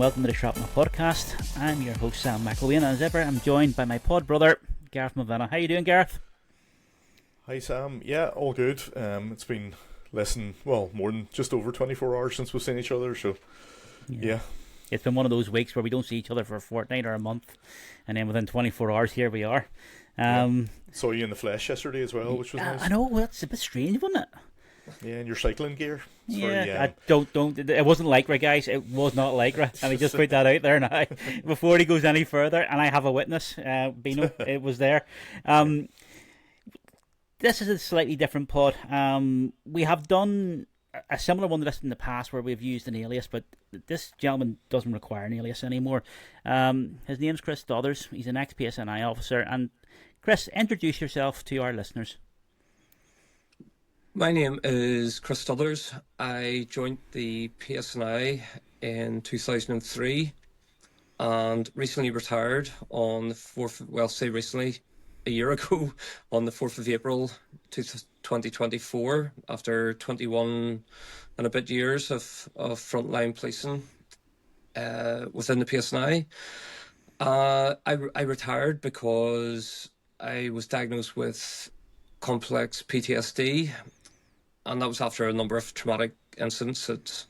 welcome to the Shrapnel podcast. I'm your host Sam McIlwaine, and as ever I'm joined by my pod brother Gareth Mulvenna. How you doing, Gareth? Hi Sam, yeah, all good. It's been more than just over 24 hours since we've seen each other, so yeah. It's been one of those weeks where we don't see each other for a fortnight or a month, and then within 24 hours here we are. Saw you in the flesh yesterday as well, which was nice. I know, that's a bit strange, wasn't it? Yeah, in your cycling gear. I don't. It wasn't Lycra, guys. It was not Lycra. And I just put that out there now before he goes any further. And I have a witness, Bino. It was there. This is a slightly different pod. We have done a similar one to this in the past where we've used an alias, but this gentleman doesn't require an alias anymore. His name's Chris Stothers. He's an ex-PSNI officer. And Chris, introduce yourself to our listeners. My name is Chris Stothers. I joined the PSNI in 2003 and recently retired on the 4th, recently, a year ago, on the 4th of April 2024, after 21 and a bit years of frontline policing within the PSNI. I retired because I was diagnosed with complex PTSD, and that was after a number of traumatic incidents that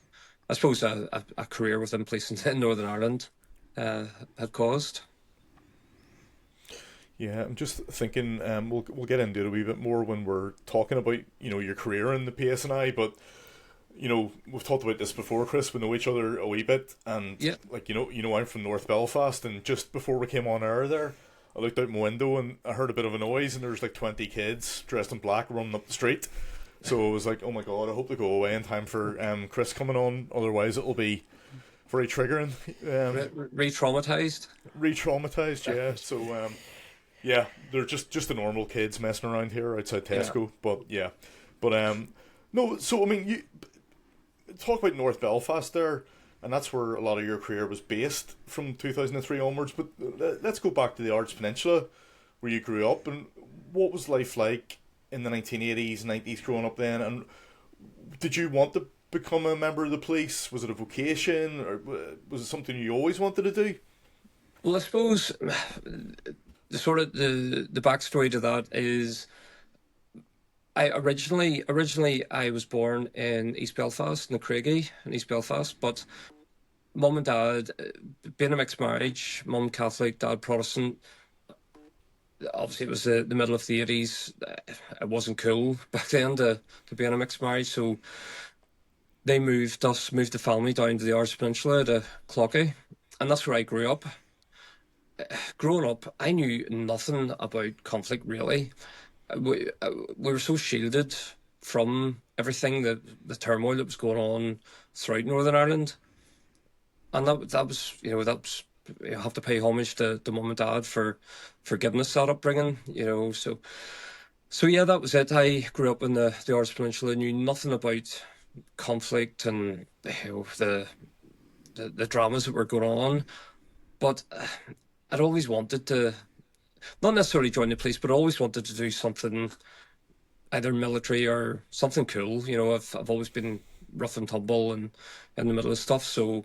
I suppose a career within policing in Northern Ireland had caused. Yeah, I'm just thinking we'll get into it a wee bit more when we're talking about your career in the PSNI, but we've talked about this before, Chris. We know each other a wee bit, and I'm from North Belfast, and just before we came on air there, I looked out my window and I heard a bit of a noise, and there was like 20 kids dressed in black running up the street. So I was like, oh my god, I hope they go away in time for Chris coming on, otherwise it'll be very triggering. Re-traumatised? Re-traumatised, yeah. So, they're just the normal kids messing around here outside Tesco, no, so I mean, you talk about North Belfast there, and that's where a lot of your career was based from 2003 onwards, but let's go back to the Ards Peninsula, where you grew up, and what was life like in the 1980s, 90s growing up then, and did you want to become a member of the police? Was it a vocation, or was it something you always wanted to do? Well, I suppose the backstory to that is I originally I was born in East Belfast, in the Craigie, in East Belfast, but mum and dad, being a mixed marriage, mum Catholic, dad Protestant. Obviously, it was the middle of the 80s. It wasn't cool back then to be in a mixed marriage, so they moved the family down to the Ards Peninsula to Clockey, and that's where I grew up. Growing up, I knew nothing about conflict, really. We were so shielded from everything, the turmoil that was going on throughout Northern Ireland, and that was you have to pay homage to mum and dad for giving us that upbringing, so yeah, that was it. I grew up in the Ards Peninsula, knew nothing about conflict and the dramas that were going on, but I'd always wanted to, not necessarily join the police, but always wanted to do something either military or something cool. I've always been rough and tumble and in the middle of stuff, so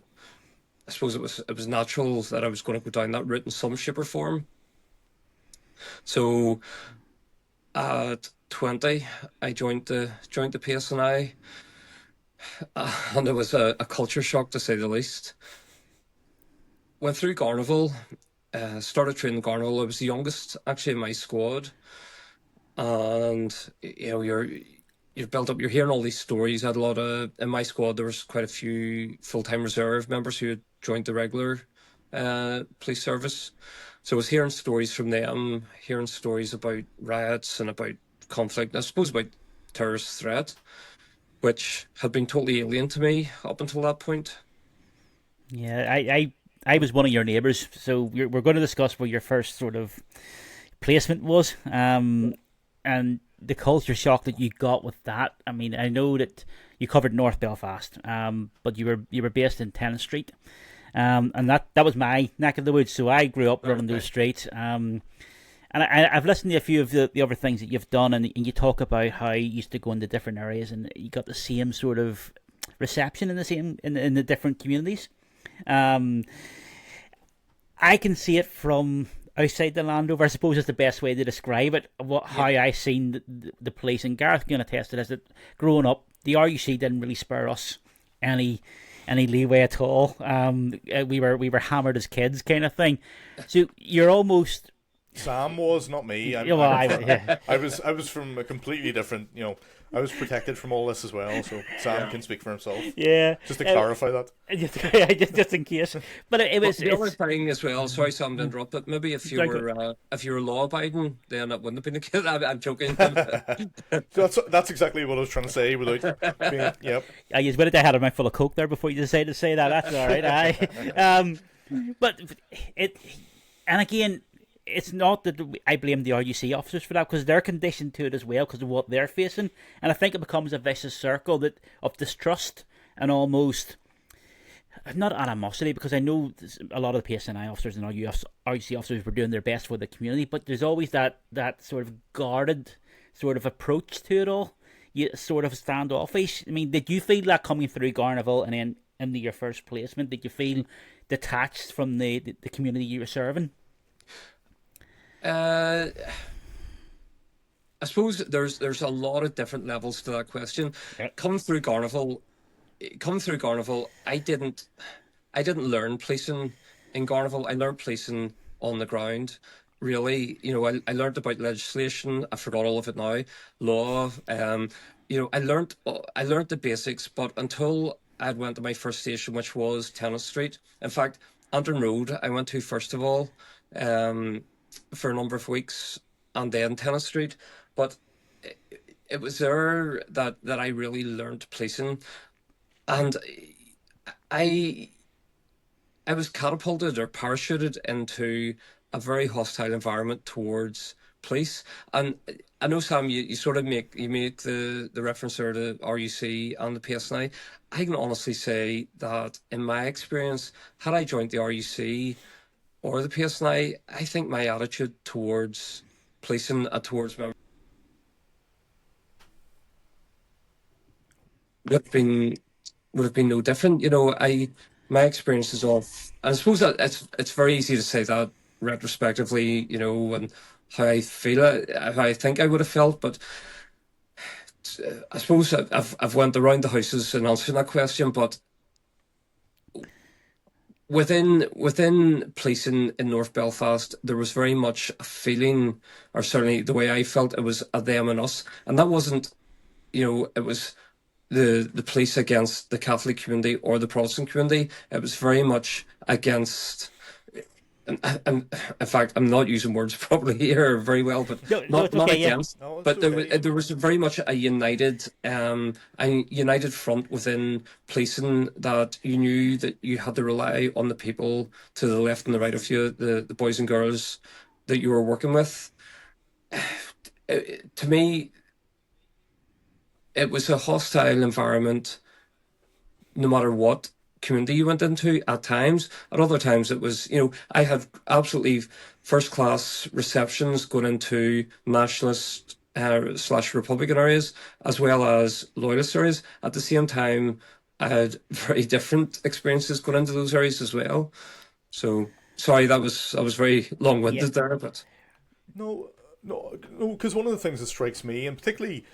I suppose it was natural that I was going to go down that route in some shape or form. So at 20, I joined the PSNI, and it was a culture shock, to say the least. Went through Garnival, started training Garnival. I was the youngest actually in my squad, and you've built up. You're hearing all these stories. I had a lot of in my squad. There was quite a few full-time reserve members who had joined the regular police service. So I was hearing stories from them, hearing stories about riots and about conflict, I suppose about terrorist threat, which had been totally alien to me up until that point. Yeah, I was one of your neighbours, so we're going to discuss where your first sort of placement was, and the culture shock that you got with that. I mean, I know that you covered North Belfast, but you were based in 10th Street. And that was my neck of the woods, so I grew up running those streets. And I've listened to a few of the other things that you've done, and you talk about how you used to go into different areas, and you got the same sort of reception in the different communities. Um, I can see it from outside the Land Rover. I suppose is the best way to describe it. How I seen the police, and Gareth can attest to this. That growing up, the RUC didn't really spare us any leeway at all. We were hammered as kids, kind of thing. So you're almost. Sam was, not me. I was from a completely different, I was protected from all this as well, so Sam can speak for himself. Yeah. Just to clarify that. Just in case. But it was... The other thing as well, sorry Sam to interrupt, but maybe if you were law-abiding, then it wouldn't have been a kid. I'm joking. That's exactly what I was trying to say without being... Yep. I just wanted to have a mouthful of Coke there before you decided to say that. That's all right. But it... And again... It's not that I blame the RUC officers for that, because they're conditioned to it as well because of what they're facing, and I think it becomes a vicious circle of distrust and almost not animosity, because I know a lot of the PSNI officers and RUC officers were doing their best for the community, but there's always that sort of guarded sort of approach to it all, sort of standoffish. I mean, did you feel that coming through Garnerville and then into your first placement? Did you feel detached from the community you were serving? I suppose there's a lot of different levels to that question. Yep. Come through Garnerville, I didn't learn policing in Garnerville. I learned policing on the ground. Really, I learned about legislation. I forgot all of it now. Law. I learned the basics, but until I went to my first station, which was Tennis Street. In fact, Antrim Road, I went to first of all. For a number of weeks, and then Tennis Street, but it was there that I really learned policing, and I was catapulted or parachuted into a very hostile environment towards police. And I know, Sam, you sort of make the reference there to RUC and the PSNI. I can honestly say that in my experience, had I joined the RUC or the PSNI, I think my attitude towards policing and towards members would have been no different. My experiences of, and I suppose that it's very easy to say that retrospectively, and how I feel, how I think I would have felt, but I suppose I've went around the houses in answering that question, but within policing in North Belfast, there was very much a feeling, or certainly the way I felt, it was a them and us, and that wasn't, it was the police against the Catholic community or the Protestant community. It was very much against. And in fact, I'm not using words probably here very well, but not against. Yeah. But there was very much a united front within policing, that you knew that you had to rely on the people to the left and the right of you, the boys and girls that you were working with. To me, it was a hostile environment, no matter what community you went into at times. At other times it was, I had absolutely first class receptions going into nationalist / Republican areas as well as loyalist areas. At the same time, I had very different experiences going into those areas as well. So sorry, I was very long-winded there, but no, because one of the things that strikes me, and particularly,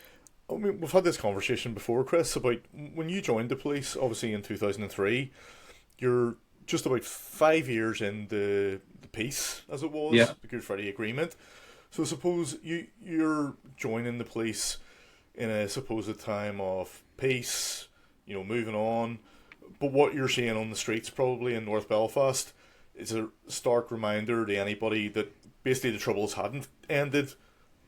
I mean, we've had this conversation before, Chris, about when you joined the police, obviously in 2003, you're just about 5 years in the peace, as it was, the Good Friday Agreement. So suppose you're joining the police in a supposed time of peace, moving on, but what you're seeing on the streets probably in North Belfast is a stark reminder to anybody that basically the Troubles hadn't ended.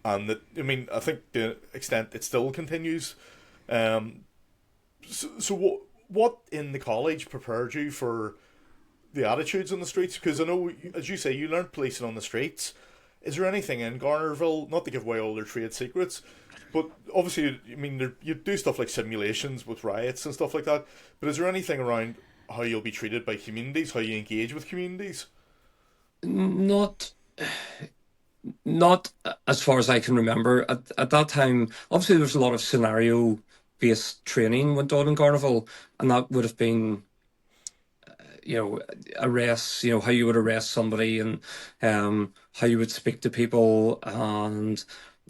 And that, I mean, I think the extent it still continues. So what in the college prepared you for the attitudes on the streets? Because I know, as you say, you learned policing on the streets. Is there anything in Garnerville, not to give away all their trade secrets, but obviously, I mean, you do stuff like simulations with riots and stuff like that, but is there anything around how you'll be treated by communities, how you engage with communities? Not as far as I can remember. At that time, obviously there was a lot of scenario-based training went on in Garnerville, and that would have been, arrests, how you would arrest somebody, and how you would speak to people, and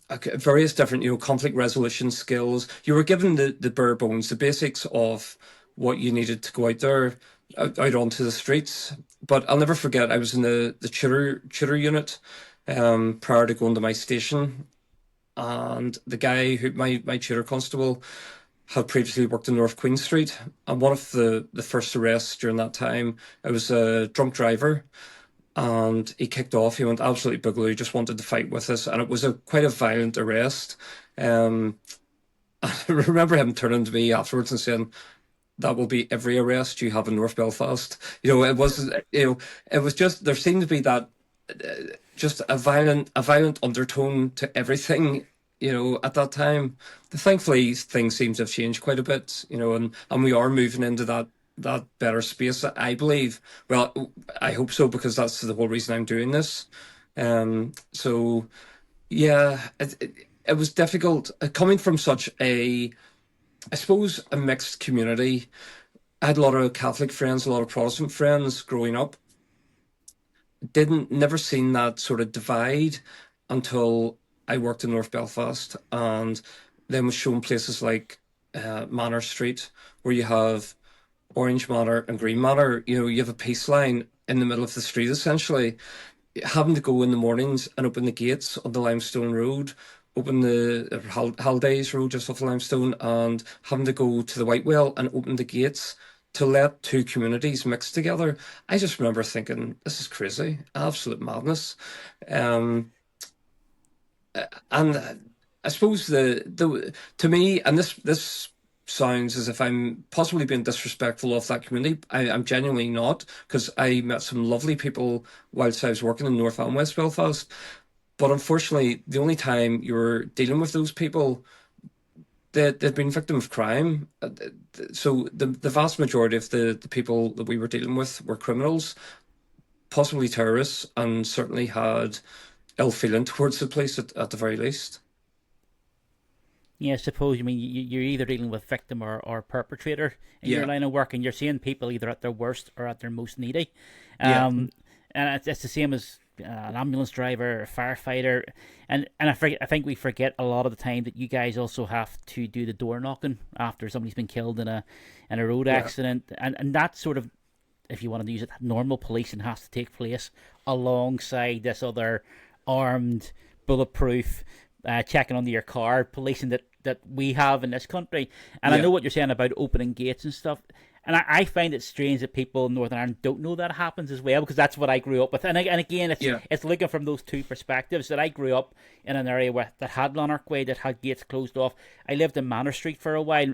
various different, conflict resolution skills. You were given the bare bones, the basics of what you needed to go out there, out onto the streets. But I'll never forget, I was in the tutor unit prior to going to my station, and the guy who my tutor constable had previously worked in North Queen Street, and one of the first arrests during that time, it was a drunk driver, and he kicked off. He went absolutely boogaloo, just wanted to fight with us, and it was quite a violent arrest. I remember him turning to me afterwards and saying, "That will be every arrest you have in North Belfast." It was just, there seemed to be that just a violent undertone to everything. At that time, thankfully things seem to have changed quite a bit. And we are moving into that better space, I believe. Well, I hope so, because that's the whole reason I'm doing this. So yeah, it was difficult coming from such I suppose, a mixed community. I had a lot of Catholic friends, a lot of Protestant friends growing up. Never seen that sort of divide until I worked in North Belfast, and then was shown places like Manor Street, where you have Orange Manor and Green Manor. You have a peace line in the middle of the street, essentially. Having to go in the mornings and open the gates on the Limestone Road, open the Haldays Road just off Limestone, and having to go to the Whitewell and open the gates to let two communities mix together. I just remember thinking, this is crazy, absolute madness. And I suppose to me, and this sounds as if I'm possibly being disrespectful of that community. I'm genuinely not, because I met some lovely people whilst I was working in North and West Belfast. But unfortunately, the only time you're dealing with those people, they've been victim of crime. So the vast majority of the people that we were dealing with were criminals, possibly terrorists, and certainly had ill feeling towards the police at the very least. Yeah, I suppose, you're either dealing with victim or perpetrator in your line of work, and you're seeing people either at their worst or at their most needy. And it's the same as an ambulance driver, a firefighter, and I think we forget a lot of the time that you guys also have to do the door knocking after somebody's been killed in a road accident, and that sort of, if you want to use it, normal policing has to take place alongside this other armed, bulletproof, checking under your car policing that we have in this country. And I know what you're saying about opening gates and stuff. And I find it strange that people in Northern Ireland don't know that happens as well, because that's what I grew up with. And again, it's looking from those two perspectives, that I grew up in an area that had Lanark Way, that had gates closed off. I lived in Manor Street for a while,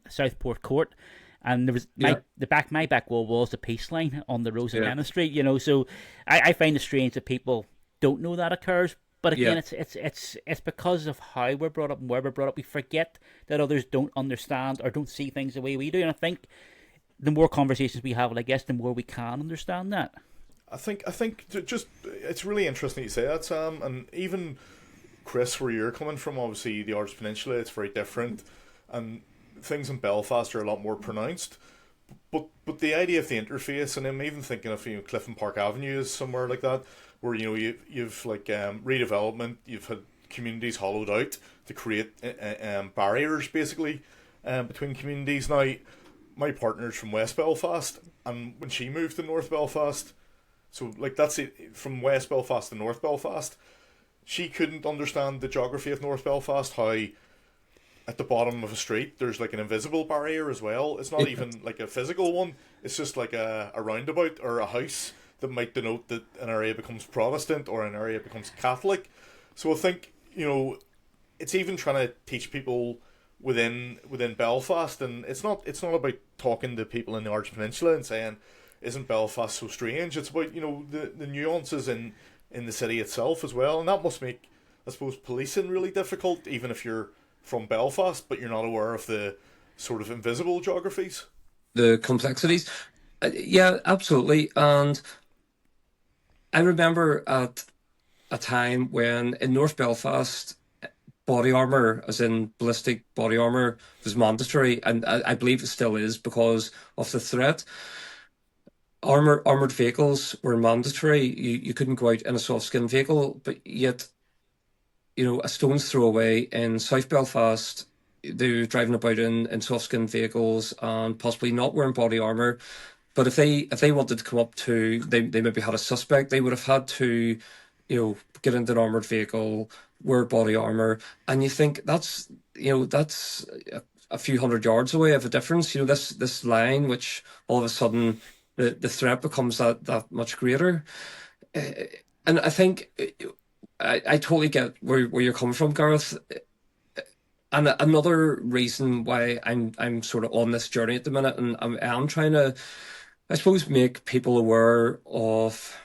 Southport Court, and there was my back wall was the peace line on the Rosanna Street. So I find it strange that people don't know that occurs. But again, it's because of how we're brought up and where we're brought up. We forget that others don't understand or don't see things the way we do. And I think the more conversations we have, I guess, the more we can understand that. I think just it's really interesting you say that, Sam. And even Chris, where you're coming from, obviously the Ards Peninsula, it's very different, and things in Belfast are a lot more pronounced. But the idea of the interface, and I'm even thinking of Clifton Park Avenue is somewhere like that, where you've like redevelopment, you've had communities hollowed out to create barriers basically between communities. Now, my partner's from West Belfast, and when she moved to North Belfast, so like that's it, from West Belfast to North Belfast, she couldn't understand the geography of North Belfast, how at the bottom of a street there's like an invisible barrier as well. It's not even like a physical one, it's just like a roundabout or a house that might denote that an area becomes Protestant or an area becomes Catholic. So I think, it's even trying to teach people within Belfast, and it's not about talking to people in the Ards Peninsula and saying, isn't Belfast so strange? It's about, the nuances in the city itself as well, and that must make, I suppose, policing really difficult, even if you're from Belfast, but you're not aware of the sort of invisible geographies. The complexities. Yeah, absolutely. And I remember at a time when in North Belfast, body armour, as in ballistic body armour, was mandatory, and I believe it still is because of the threat. armored vehicles were mandatory. You couldn't go out in a soft skin vehicle, but yet, a stone's throw away in South Belfast, they were driving about in soft skin vehicles and possibly not wearing body armor. But if they wanted to come up to, they maybe had a suspect, they would have had to, get into an armored vehicle, wear body armor, and you think that's a few hundred yards away of a difference. This line, which all of a sudden the threat becomes that much greater. And I think I totally get where you're coming from, Gareth. And another reason why I'm sort of on this journey at the minute, and I'm trying to, I suppose, make people aware of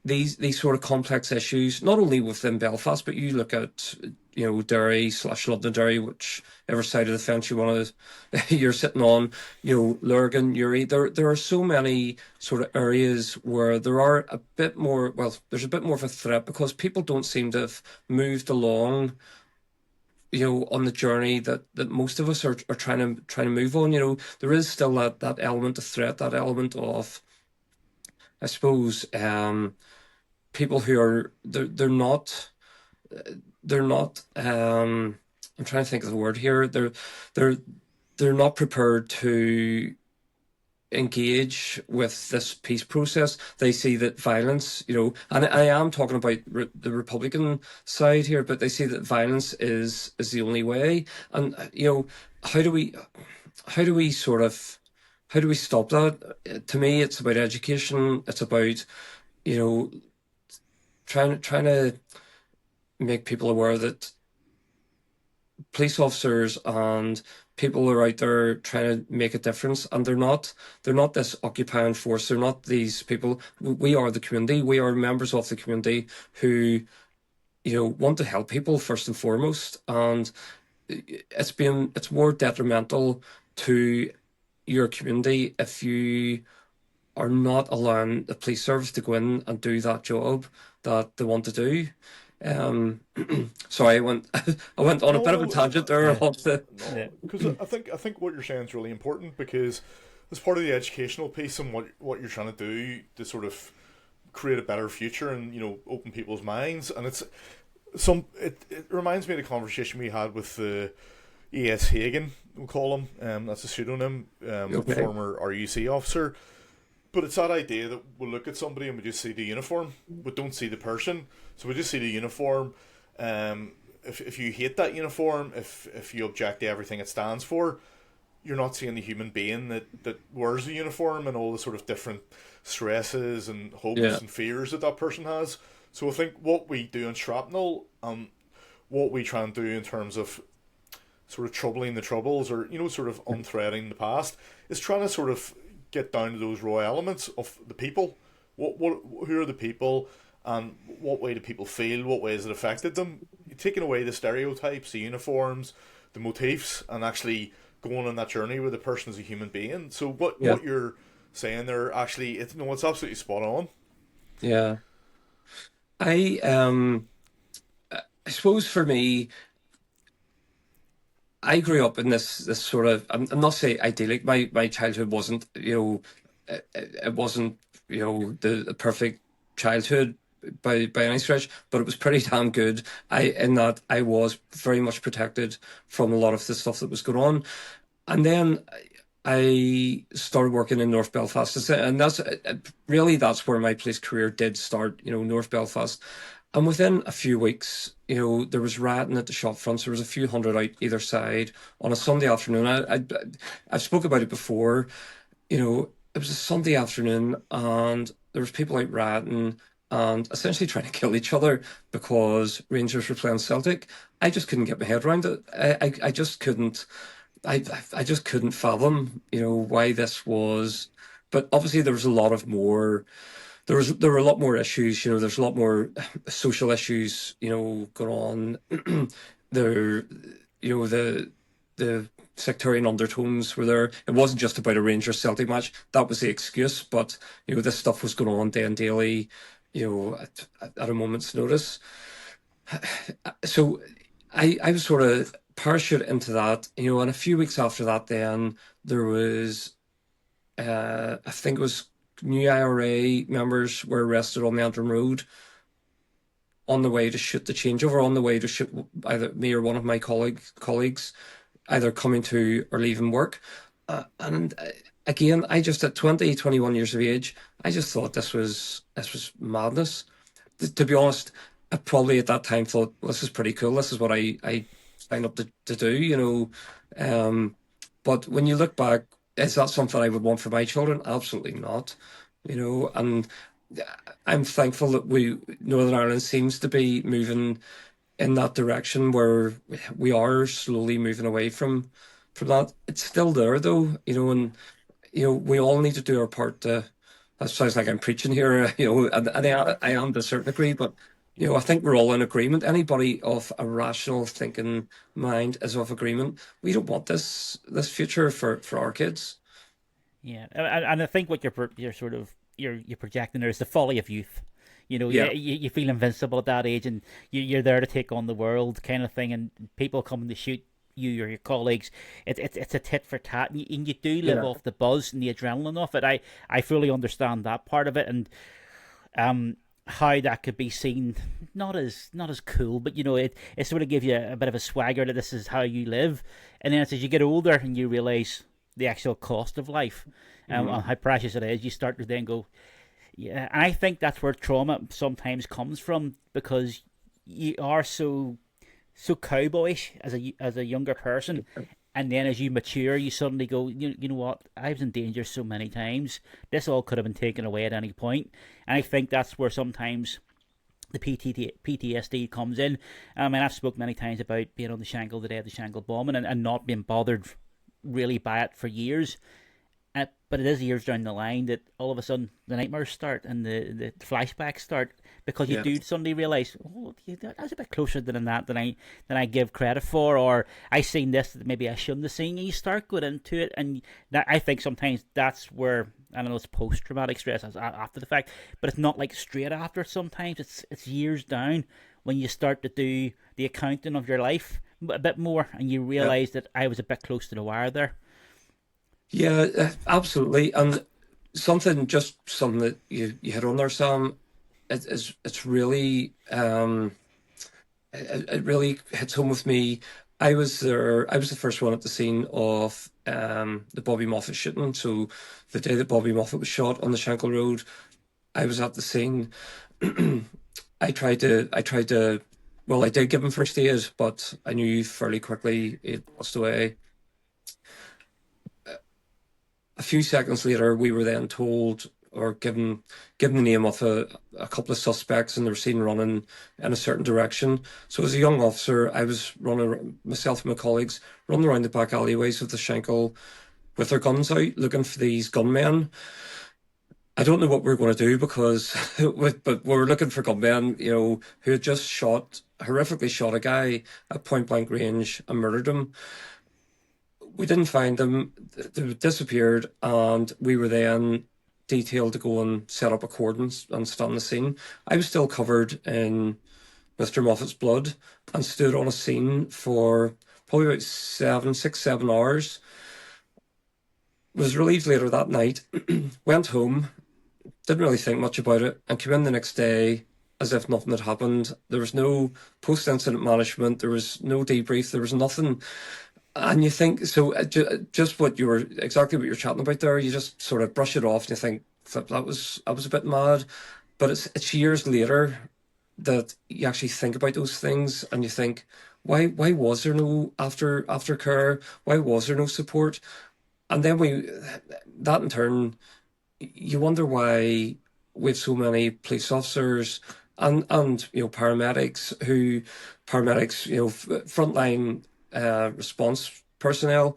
these sort of complex issues, not only within Belfast, but you look at Derry/Londonderry, whichever side of the fence you're sitting on, Lurgan, Uri. There are so many sort of areas where there are a bit more. Well, there's a bit more of a threat because people don't seem to have moved along, on the journey that most of us are trying to move on. There is still that element of threat, that element of, I suppose, people who are they're not I'm trying to think of the word here. They're not prepared to engage with this peace process. They see that violence, and I am talking about the Republican side here, but they see that violence is the only way. And how do we stop that? To me, it's about education. It's about trying to make people aware that police officers and people are out there trying to make a difference, and they're not this occupying force. They're not these people. We are the community. We are members of the community who want to help people first and foremost. And it's more detrimental to your community if you are not allowing the police service to go in and do that job that they want to do. Sorry, I went on a bit of a tangent there. Because I think what you're saying is really important, because as part of the educational piece and what you're trying to do to sort of create a better future and open people's minds. And it reminds me of the conversation we had with the E.S. Hagan, we'll call him. That's a pseudonym, former RUC officer. But it's that idea that we'll look at somebody and we just see the uniform, we don't see the person. So we just see the uniform. If you hate that uniform, if you object to everything it stands for, you're not seeing the human being that wears the uniform and all the sort of different stresses and hopes and fears that person has. So I think what we do in Shrapnel, what we try and do in terms of sort of troubling the troubles, or sort of unthreading the past, is trying to sort of get down to those raw elements of the people. Who are the people, and what way do people feel? What way has it affected them? You're taking away the stereotypes, the uniforms, the motifs, and actually going on that journey with the person as a human being. So what you're saying there, actually, it's absolutely spot on. Yeah, I suppose for me, I grew up in this sort of, I'm not saying idyllic. My childhood wasn't, it wasn't, the perfect childhood by any stretch, but it was pretty damn good. In that I was very much protected from a lot of the stuff that was going on. And then I started working in North Belfast, and that's where my police career did start, North Belfast. And within a few weeks, there was rioting at the shop fronts. There was a few hundred out either side on a Sunday afternoon. I've spoke about it before. It was a Sunday afternoon, and there was people out rioting and essentially trying to kill each other because Rangers were playing Celtic. I just couldn't get my head around it. I just couldn't. I just couldn't fathom, why this was. But obviously, there was a lot of more. There were a lot more issues. There's a lot more social issues, going on. There, the sectarian undertones were there. It wasn't just about a Rangers Celtic match. That was the excuse, but this stuff was going on day and daily, at a moment's notice. So I was sort of parachute into that, and a few weeks after that, then there was, I think it was new IRA members were arrested on the Antrim Road on the way to shoot the changeover, on the way to shoot either me or one of my colleagues, either coming to or leaving work. And again, I just, at 20, 21 years of age, I just thought this was madness. To be honest, I probably at that time thought, well, this is pretty cool. This is what I signed up to do, you know. But when you look back, is that something I would want for my children? Absolutely not, you know. And I'm thankful that Northern Ireland seems to be moving in that direction, where we are slowly moving away from that. It's still there though, you know, and you know, we all need to do our part to. That sounds like I'm preaching here, you know, and I am to a certain degree, but you know, I think we're all in agreement. Anybody of a rational thinking mind is of agreement. We don't want this future for our kids. Yeah, and I think what you're sort of you're projecting there is the folly of youth. You know, Yeah. you feel invincible at that age, and you're there to take on the world, kind of thing. And people coming to shoot you or your colleagues, it's a tit for tat, and you do live Yeah. off the buzz and the adrenaline of it. I fully understand that part of it, and how that could be seen not as cool, but you know, it sort of gives you a bit of a swagger that this is how you live. And then as you get older and you realize the actual cost of life, and how precious it is, you start to then go, yeah. And I think that's where trauma sometimes comes from, because you are so cowboyish as a younger person, and then as you mature, you suddenly go, you know what? I was in danger so many times. This all could have been taken away at any point. And I think that's where sometimes the PTSD comes in. I mean, I've spoke many times about being on the Shankill the day of the Shankill bombing, and not being bothered really by it for years. But it is years down the line that all of a sudden the nightmares start and the flashbacks start, because you do suddenly realise, oh, I was a bit closer than that than I give credit for, or I seen this that maybe I shouldn't have seen. And you start going into it, and I think sometimes that's where, I don't know, it's post-traumatic stress after the fact, but it's not like straight after. Sometimes it's years down when you start to do the accounting of your life a bit more, and you realise that I was a bit close to the wire there. Yeah, absolutely. And something that you hit on there, Sam, it's really it really hits home with me. I was there. I was the first one at the scene of the Bobby Moffett shooting. So the day that Bobby Moffett was shot on the Shankill Road, I was at the scene. I tried to. Well, I did give him first aid, but I knew fairly quickly it passed away. A few seconds later, we were then told, or given the name of a couple of suspects, and they were seen running in a certain direction. So as a young officer, I was running, myself and my colleagues, running around the back alleyways of the Shankill with our guns out, looking for these gunmen. I don't know what we were going to do, because, but we were looking for gunmen, you know, who had just horrifically shot a guy at point blank range and murdered him. We didn't find them. They disappeared, and we were then detailed to go and set up a cordon and stand the scene. I was still covered in Mr. Moffett's blood and stood on a scene for probably about 7 hours. Was relieved later that night, went home, didn't really think much about it, and came in the next day as if nothing had happened. There was no post-incident management. There was no debrief. There was nothing. And you think, so just exactly what you're chatting about there, you just sort of brush it off and you think, that was a bit mad. But it's years later that you actually think about those things, and you think, why was there no aftercare? Why was there no support? And then that in turn, you wonder why we have so many police officers and you know, paramedics, you know, frontline response personnel,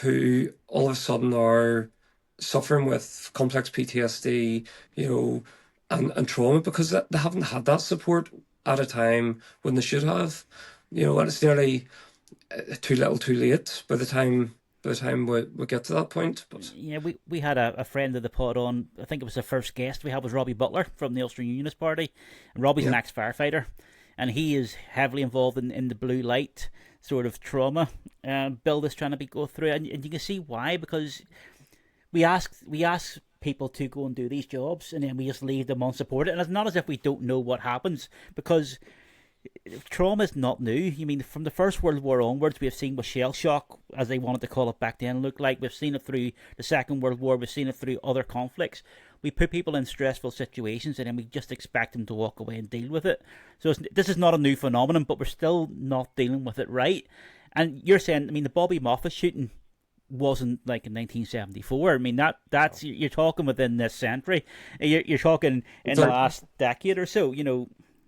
who all of a sudden are suffering with complex PTSD, you know, and trauma, because they haven't had that support at a time when they should have, you know. And it's nearly too little too late by the time we get to that point. But yeah, we had a friend of the pod on. I think it was the first guest we had was Robbie Butler from the Ulster Unionist Party, and Robbie's an ex-firefighter, and he is heavily involved in the blue light sort of trauma Bill is trying to go through, and you can see why, because we ask people to go and do these jobs, and then we just leave them unsupported. And it's not as if we don't know what happens, because trauma is not new. I mean, from the First World War onwards, we have seen what shell shock, as they wanted to call it back then, looked like. We've seen it through the Second World War. We've seen it through other conflicts. We put people in stressful situations, and then we just expect them to walk away and deal with it. So this is not a new phenomenon, but we're still not dealing with it right. And you're saying, I mean, the Bobby Moffett shooting wasn't like in 1974. I mean, that's you're talking within this century. You're talking in the last decade or so.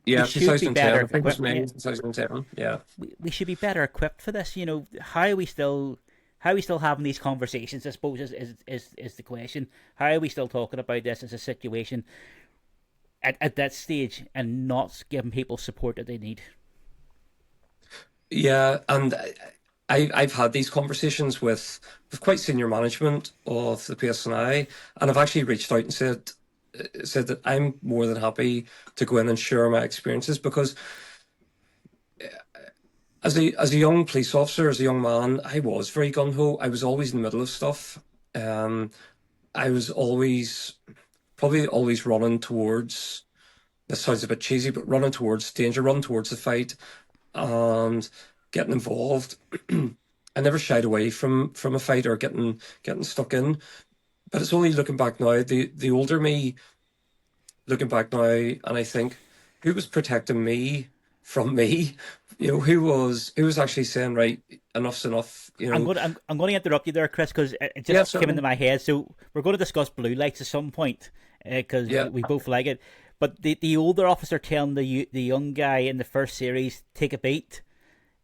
Yeah, we should be better 2010. I think it was equipped. May 2010. Yeah. We should be better equipped for this. How are we still having these conversations? I suppose is the question. How are we still talking about this as a situation at that stage and not giving people support that they need? Yeah, and I've had these conversations with quite senior management of the PSNI, and I've actually reached out and said that I'm more than happy to go in and share my experiences, because as a young police officer, as a young man, I was very gung-ho. I was always in the middle of stuff. I was probably always running towards, this sounds a bit cheesy, but running towards danger, running towards the fight and getting involved. I never shied away from a fight or getting stuck in. But it's only looking back now, the older me, looking back now, and I think, who was protecting me from me? Who was actually saying, right, enough's enough? I'm going to interrupt you there, Chris, because it just came into my head. So we're going to discuss blue lights at some point, because we both like it. But the older officer telling the young guy in the first series, take a beat.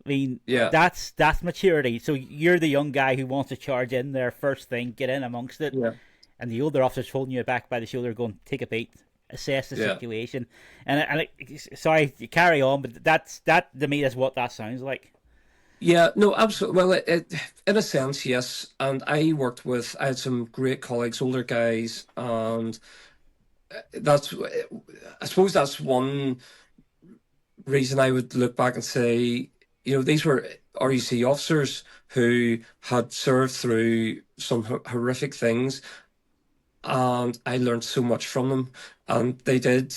I mean, that's maturity. So you're the young guy who wants to charge in there first thing, get in amongst it. Yeah. And the older officer's holding you back by the shoulder going, take a beat, assess the situation. Sorry, carry on, but that to me is what that sounds like. Yeah, no, absolutely. Well, in a sense, yes. And I had some great colleagues, older guys, and I suppose that's one reason I would look back and say, these were RUC officers who had served through some horrific things, and I learned so much from them. And they did,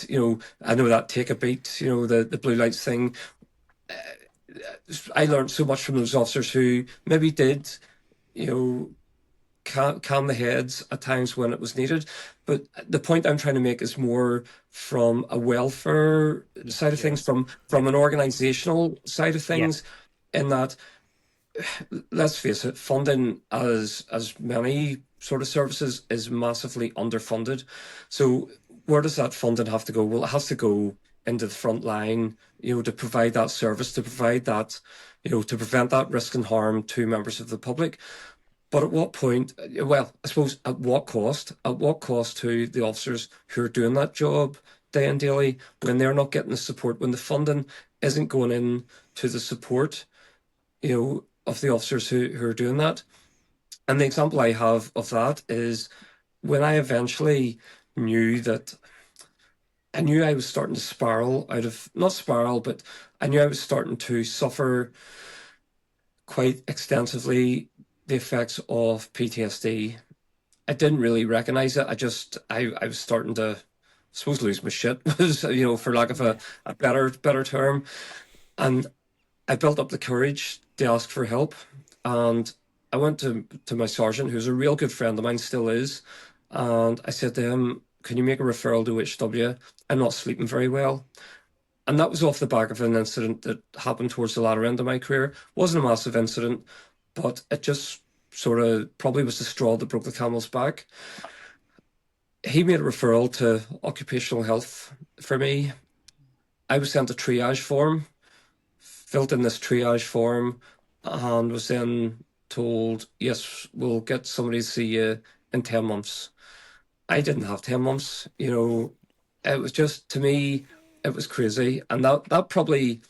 I know that take a beat, the blue lights thing. I learned so much from those officers who maybe did, calm the heads at times when it was needed. But the point I'm trying to make is more from a welfare side of things, from an organizational side of things, in that, let's face it, funding as many sort of services is massively underfunded. So where does that funding have to go? Well, it has to go into the front line, to provide that service, to provide that, to prevent that risk and harm to members of the public. But at what point, well, I suppose at what cost? At what cost to the officers who are doing that job day and daily, when they're not getting the support, when the funding isn't going in to the support, of the officers who are doing that? And the example I have of that is when I eventually knew I was starting to spiral not spiral, but I knew I was starting to suffer quite extensively the effects of PTSD. I didn't really recognize it. I was starting to, I suppose, lose my shit, for lack of a better term. And I built up the courage to ask for help. And I went to my sergeant, who's a real good friend of mine, still is. And I said to him, can you make a referral to HW? I'm not sleeping very well. And that was off the back of an incident that happened towards the latter end of my career. It wasn't a massive incident, but it just sort of probably was the straw that broke the camel's back. He made a referral to occupational health for me. I was sent a triage form, filled in this triage form, and was then told, yes, we'll get somebody to see you in 10 months. I didn't have 10 months. It was just, to me, it was crazy. And that probably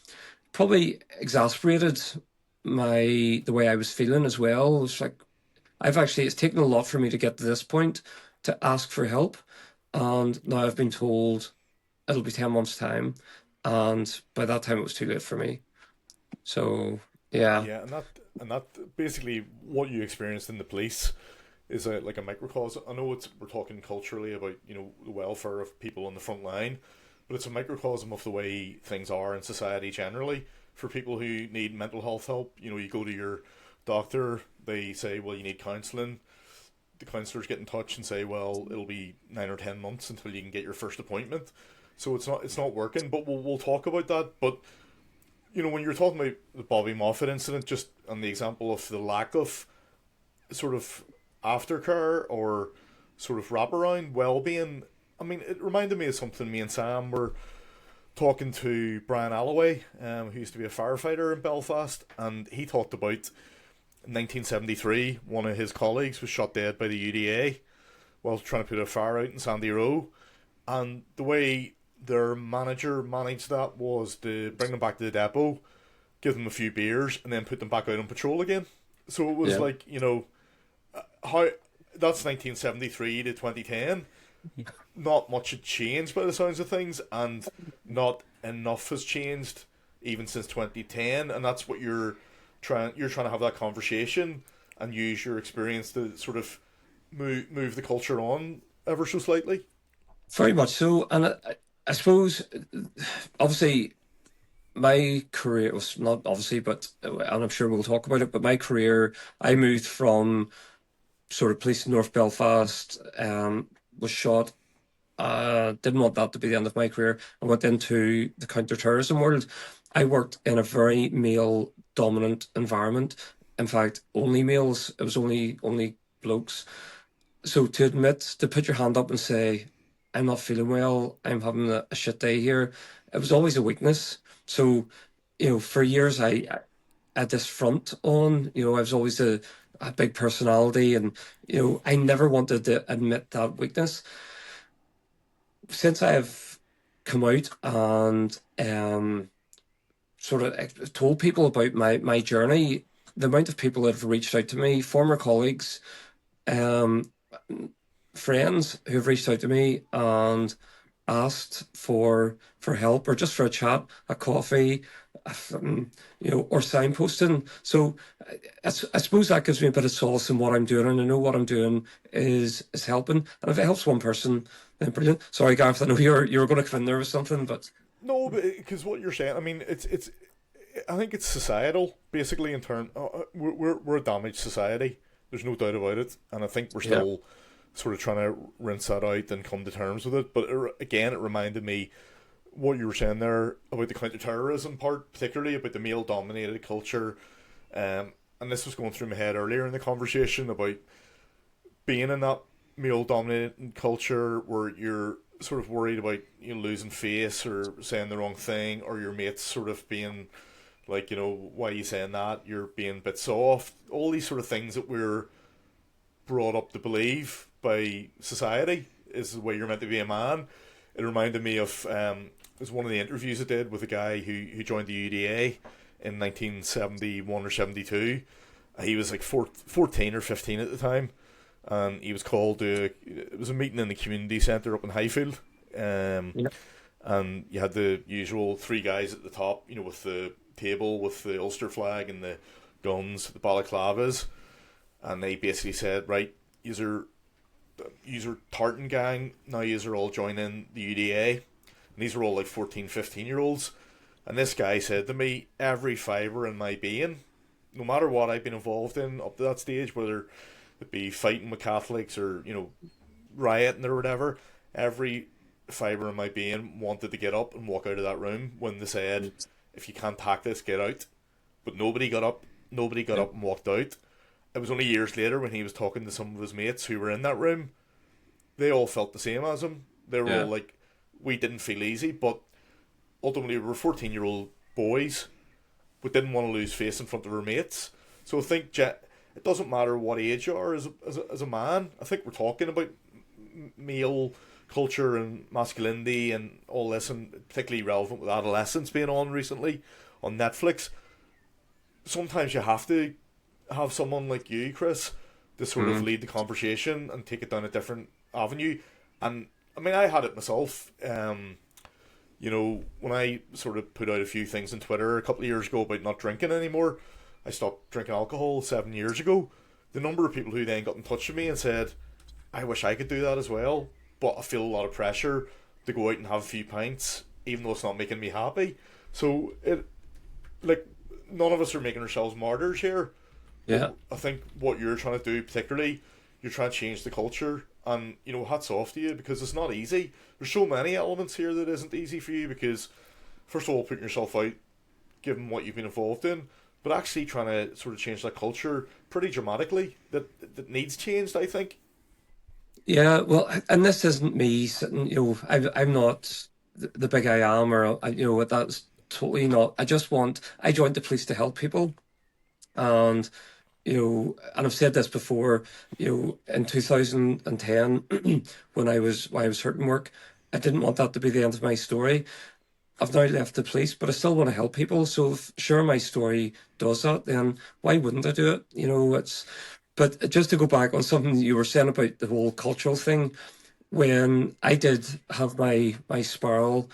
exasperated the way I was feeling as well. It was like, it's taken a lot for me to get to this point, to ask for help. And now I've been told it'll be 10 months' time. And by that time, it was too late for me. So, yeah. Yeah, and that basically what you experienced in the police, is like a microcosm. I know we're talking culturally about the welfare of people on the front line, but it's a microcosm of the way things are in society generally. For people who need mental health help, you go to your doctor, they say, well, you need counselling. The counsellors get in touch and say, well, it'll be 9 or 10 months until you can get your first appointment. So it's not working. But we'll talk about that. But when you're talking about the Bobby Moffett incident, just on the example of the lack of sort of aftercare or sort of wraparound well-being, I mean, it reminded me of something me and Sam were talking to Brian Alloway, who used to be a firefighter in Belfast, and he talked about 1973, one of his colleagues was shot dead by the UDA while trying to put a fire out in Sandy Row, and the way their manager managed that was to bring them back to the depot, give them a few beers, and then put them back out on patrol again. So it was like, how that's 1973 to 2010. Not much had changed by the sounds of things, and not enough has changed even since 2010, and that's what you're trying to have that conversation and use your experience to sort of move the culture on ever so slightly. Very much so, and I suppose obviously my career was not obviously, but and I'm sure we'll talk about it. But my career, I moved from sort of police in North Belfast, was shot. Didn't want that to be the end of my career. I went into the counter-terrorism world. I worked in a very male-dominant environment. In fact, only males. It was only blokes. So to put your hand up and say, I'm not feeling well, I'm having a shit day here, it was always a weakness. So, for years I had this front on, I was always a big personality, and, I never wanted to admit that weakness. Since I have come out and sort of told people about my journey, the amount of people that have reached out to me, former colleagues, friends who have reached out to me and asked for help or just for a chat, a coffee, or signposting. So I suppose that gives me a bit of solace in what I'm doing, and I know what I'm doing is helping. And if it helps one person, then brilliant. Sorry, Gareth, I know you were going to come in there with something, but no, because what you're saying, I mean, it's I think it's societal, basically. In turn, we're a damaged society. There's no doubt about it, and I think we're still sort of trying to rinse that out and come to terms with it. But again, it reminded me what you were saying there about the counter-terrorism part, particularly about the male-dominated culture. And this was going through my head earlier in the conversation about being in that male-dominated culture where you're sort of worried about losing face or saying the wrong thing, or your mates sort of being like, why are you saying that? You're being a bit soft. All these sort of things that we're brought up to believe by society is the way you're meant to be a man. It reminded me of it was one of the interviews I did with a guy who joined the UDA in 1971 or 72. He was like 14 or 15 at the time, and he was called to, it was a meeting in the community centre up in Highfield, and you had the usual three guys at the top, with the table with the Ulster flag and the guns, the balaclavas, and they basically said, right, you're tartan gang, now you're all joining the UDA. And these were all like 14, 15-year-olds. And this guy said to me, every fibre in my being, no matter what I've been involved in up to that stage, whether it be fighting with Catholics or, rioting or whatever, every fibre in my being wanted to get up and walk out of that room when they said, if you can't hack this, get out. But nobody got up. Nobody got up and walked out. It was only years later when he was talking to some of his mates who were in that room. They all felt the same as him. They were all like, we didn't feel easy, but ultimately we were 14-year-old boys. We didn't want to lose face in front of our mates. So I think it doesn't matter what age you are as a man. I think we're talking about male culture and masculinity and all this, and particularly relevant with adolescence being on recently on Netflix. Sometimes you have to have someone like you, Chris, to sort of lead the conversation and take it down a different avenue. And I mean, I had it myself. When I sort of put out a few things on Twitter a couple of years ago about not drinking anymore, I stopped drinking alcohol 7 years ago. the number of people who then got in touch with me and said, I wish I could do that as well, but I feel a lot of pressure to go out and have a few pints, even though it's not making me happy. So none of us are making ourselves martyrs here. Yeah. I think what you're trying to do, particularly, you're trying to change the culture, and hats off to you, because it's not easy. There's so many elements here that isn't easy for you, because first of all, putting yourself out, given what you've been involved in, but actually trying to sort of change that culture pretty dramatically, that needs changed, I think. Yeah, well, and this isn't me sitting, I'm not the big I am, or, that's totally not. I joined the police to help people. And, and I've said this before, in 2010, when I was hurting work, I didn't want that to be the end of my story. I've now left the police, but I still want to help people. So if sure my story does that, then why wouldn't I do it? But just to go back on something you were saying about the whole cultural thing, when I did have my spiral,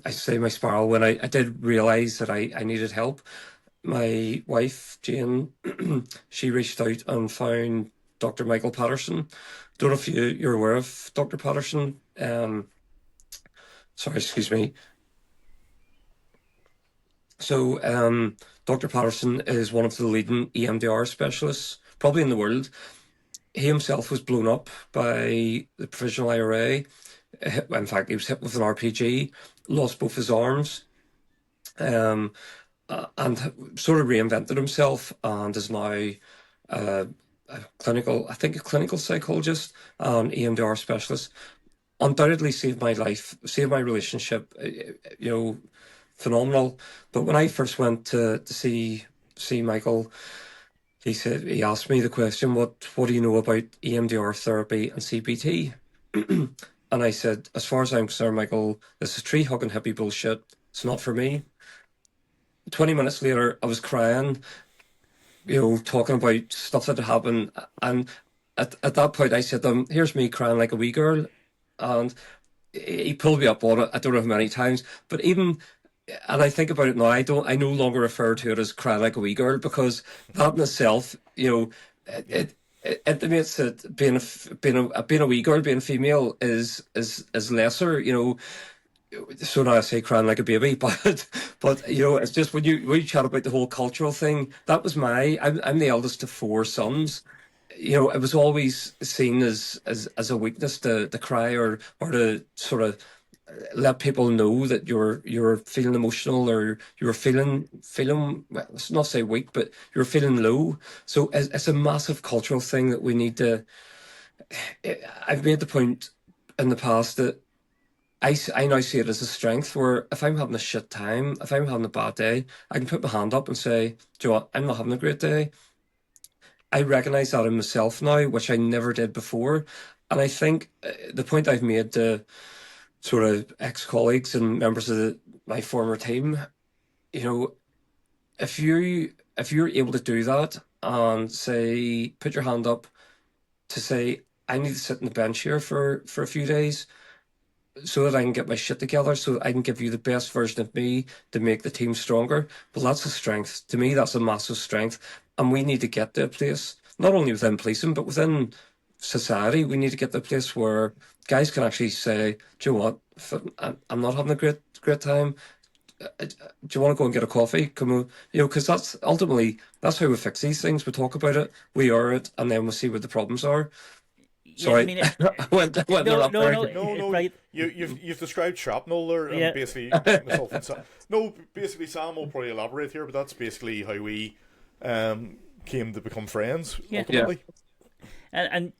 I say my spiral, when I did realise that I needed help, my wife, Jane, she reached out and found Dr. Michael Patterson. Don't know if you're aware of Dr. Patterson. Sorry, excuse me. So, Dr. Patterson is one of the leading EMDR specialists, probably in the world. He himself was blown up by the Provisional IRA. In fact, he was hit with an RPG, lost both his arms, and sort of reinvented himself, and is now a clinical psychologist and EMDR specialist. Undoubtedly saved my life, saved my relationship, phenomenal. But when I first went to see Michael, he asked me the question, what do you know about EMDR therapy and CBT? And I said, as far as I'm concerned, Michael, this is tree hugging hippie bullshit. It's not for me. 20 minutes later, I was crying, talking about stuff that had happened. And at that point, I said to him, here's me crying like a wee girl. And he pulled me up on it. I don't know how many times, but and I think about it now, I no longer refer to it as crying like a wee girl, because that in itself, it intimates that being a wee girl, being female is lesser, So now I say crying like a baby, but it's just when you chat about the whole cultural thing, that was I'm the eldest of 4 sons. It was always seen as a weakness to cry or to sort of let people know that you're feeling emotional, or you're feeling well, let's not say weak, but you're feeling low. So it's a massive cultural thing that we need to. I've made the point in the past that I now see it as a strength, where if I'm having a shit time, if I'm having a bad day, I can put my hand up and say, do you know what, I'm not having a great day. I recognise that in myself now, which I never did before. And I think the point I've made to sort of ex-colleagues and members of my former team, if you're able to do that and say, put your hand up to say, I need to sit on the bench here for a few days so that I can get my shit together, so that I can give you the best version of me to make the team stronger. Well, that's a strength. To me, that's a massive strength. And we need to get to a place, not only within policing, but within society. We need to get to a place where guys can actually say, do you know what, if I'm not having a great time, do you want to go and get a coffee? Come on, because that's ultimately, that's how we fix these things. We talk about it, we are it, and then we'll see what the problems are. Sorry, yeah, I mean, I went No, right. You've described shrapnel there, Yeah. basically myself and Sam. No, basically Sam will probably elaborate here, but that's basically how we came to become friends ultimately. And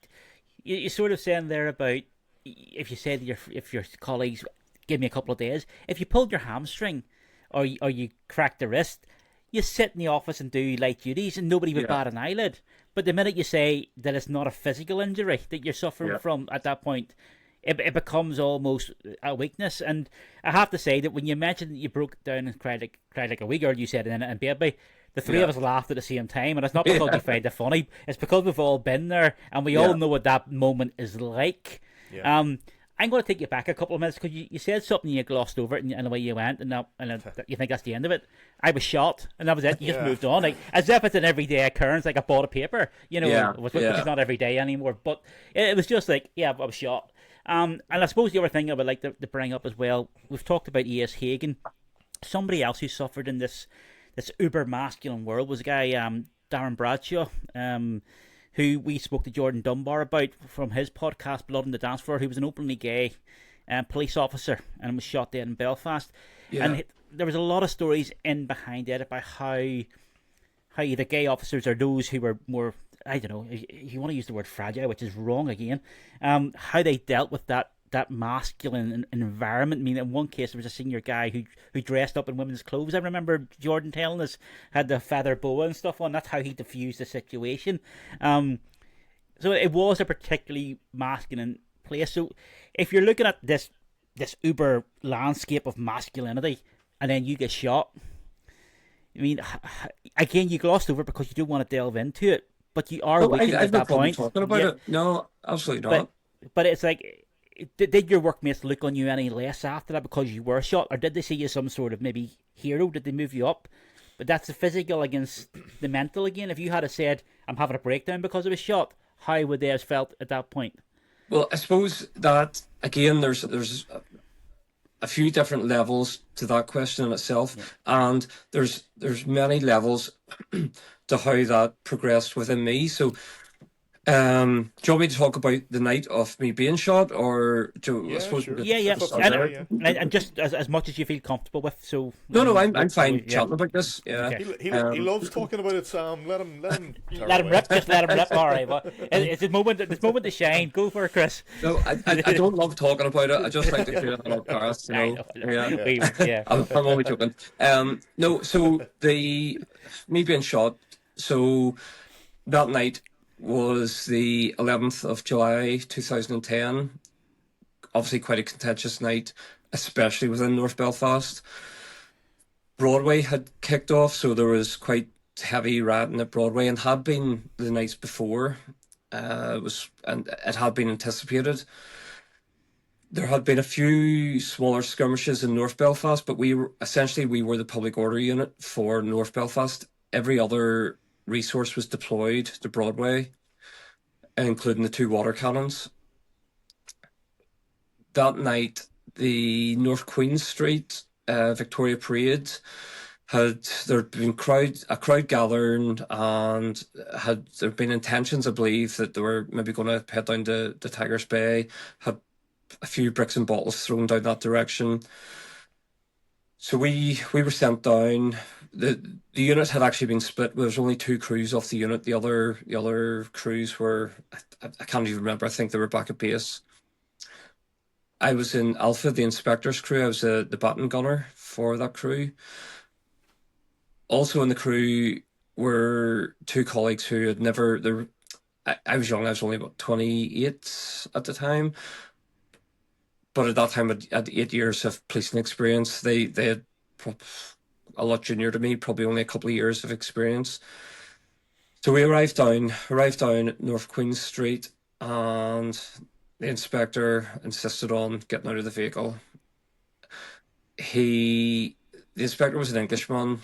you're sort of saying there about, if you said if your colleagues give me a couple of days, if you pulled your hamstring or you cracked the wrist, you sit in the office and do light duties and nobody would bat an eyelid. But the minute you say that it's not a physical injury that you're suffering from at that point, it becomes almost a weakness. And I have to say that when you mentioned that you broke down and cried like a wee girl, you said, and baby, the three of us laughed at the same time. And it's not because we find it funny, it's because we've all been there and we all know what that moment is like. Yeah. I'm going to take you back a couple of minutes because you said something, you glossed over it, and away you went, and you think that's the end of it. I was shot, and that was it. You just moved on, like as if it's an everyday occurrence, like I bought a paper, which is not every day anymore. But it was just like, I was shot. And I suppose the other thing I would like to bring up as well, we've talked about E.S. Hagen. Somebody else who suffered in this uber masculine world was a guy, Darren Bradshaw, who we spoke to Jordan Dunbar about from his podcast Blood on the Dance Floor, who was an openly gay police officer and was shot dead in Belfast. And there was a lot of stories in behind it about how the gay officers are those who were more, I don't know, you want to use the word fragile, which is wrong again, how they dealt with that masculine environment. I mean, in one case, there was a senior guy who dressed up in women's clothes. I remember Jordan telling us, had the feather boa and stuff on. That's how he diffused the situation. So it was a particularly masculine place. So if you're looking at this uber landscape of masculinity, and then you get shot, I mean, again, you glossed over it because you don't want to delve into it, but you are weakened at that point. Talking about it. No, absolutely not. But it's like, did your workmates look on you any less after that because you were shot, or did they see you some sort of maybe hero? Did they move you up? But that's the physical against the mental again. If you had said, I'm having a breakdown because I was shot, how would they have felt at that point? Well, I suppose that, again, there's a few different levels to that question in itself, and there's many levels to how that progressed within me. So, do you want me to talk about the night of me being shot, or I suppose? Sure. And just as much as you feel comfortable with. So no, I'm fine chatting about this. Yeah, okay. He loves talking about it, Sam. Let him let him rip. Just let him rip. All right, but it's a moment. This moment to shine. Go for it, Chris. No, I don't love talking about it. I just like to hear it about Gareth. I'm only joking. No, so me being shot. So that night was the 11th of July 2010. Obviously quite a contentious night, especially within North Belfast. Broadway had kicked off, so there was quite heavy rioting at Broadway, and had been the nights before. It had been anticipated. There had been a few smaller skirmishes in North Belfast, but we were the public order unit for North Belfast. Every other resource was deployed to Broadway, including the 2 water cannons. That night, the North Queen Street Victoria Parade there'd been a crowd gathering, and there'd been intentions, I believe, that they were maybe going to head down to Tigers Bay, had a few bricks and bottles thrown down that direction. So we were sent down. The unit had actually been split. There was only 2 crews off the unit. The other crews were, I can't even remember. I think they were back at base. I was in Alpha, the inspector's crew. I was the baton gunner for that crew. Also in the crew were 2 colleagues who had never. I was young. I was only about 28 at the time. But at that time, I had 8 years of policing experience. They had a lot junior to me, probably only a couple of years of experience. So we arrived down at North Queen Street, and the inspector insisted on getting out of the vehicle. The inspector was an Englishman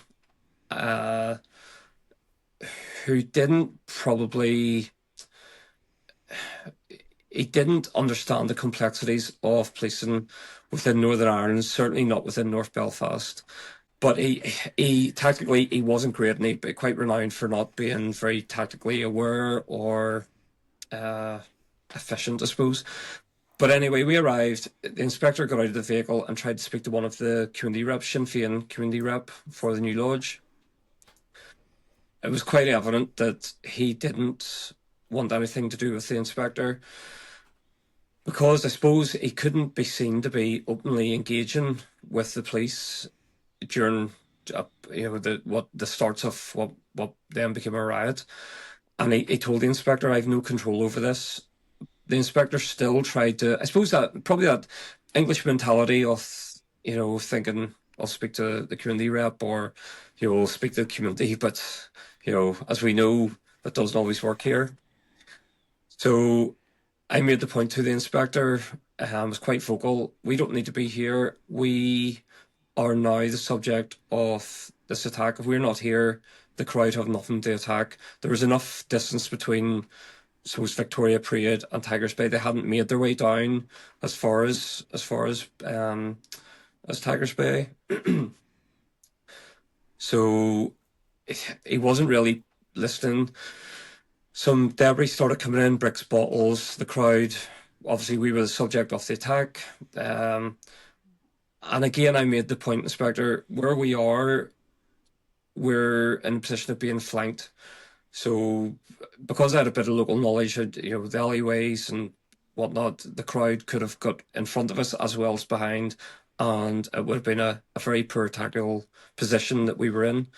who didn't understand the complexities of policing within Northern Ireland, certainly not within North Belfast. But he tactically, he wasn't great, and he'd be quite renowned for not being very tactically aware or efficient, I suppose. But anyway, we arrived. The inspector got out of the vehicle and tried to speak to one of the community reps, Sinn Féin community rep for the new lodge. It was quite evident that he didn't want anything to do with the inspector, because I suppose he couldn't be seen to be openly engaging with the police during the starts of what then became a riot. And he told the inspector, I have no control over this. The inspector still tried to, I suppose that probably that English mentality of, thinking I'll speak to the community rep, or, speak to the community, but, as we know, that doesn't always work here. So I made the point to the inspector, was quite vocal. We don't need to be here. We are now the subject of this attack. If we're not here, the crowd have nothing to attack. There was enough distance between, suppose, Victoria Parade and Tigers Bay. They hadn't made their way down as far as Tigers Bay. So he wasn't really listening. Some debris started coming in, bricks, bottles. The crowd, obviously, we were the subject of the attack. And again, I made the point, Inspector, where we are, we're in a position of being flanked. So because I had a bit of local knowledge, the alleyways and whatnot, the crowd could have got in front of us as well as behind, and it would have been a very poor tactical position that we were in.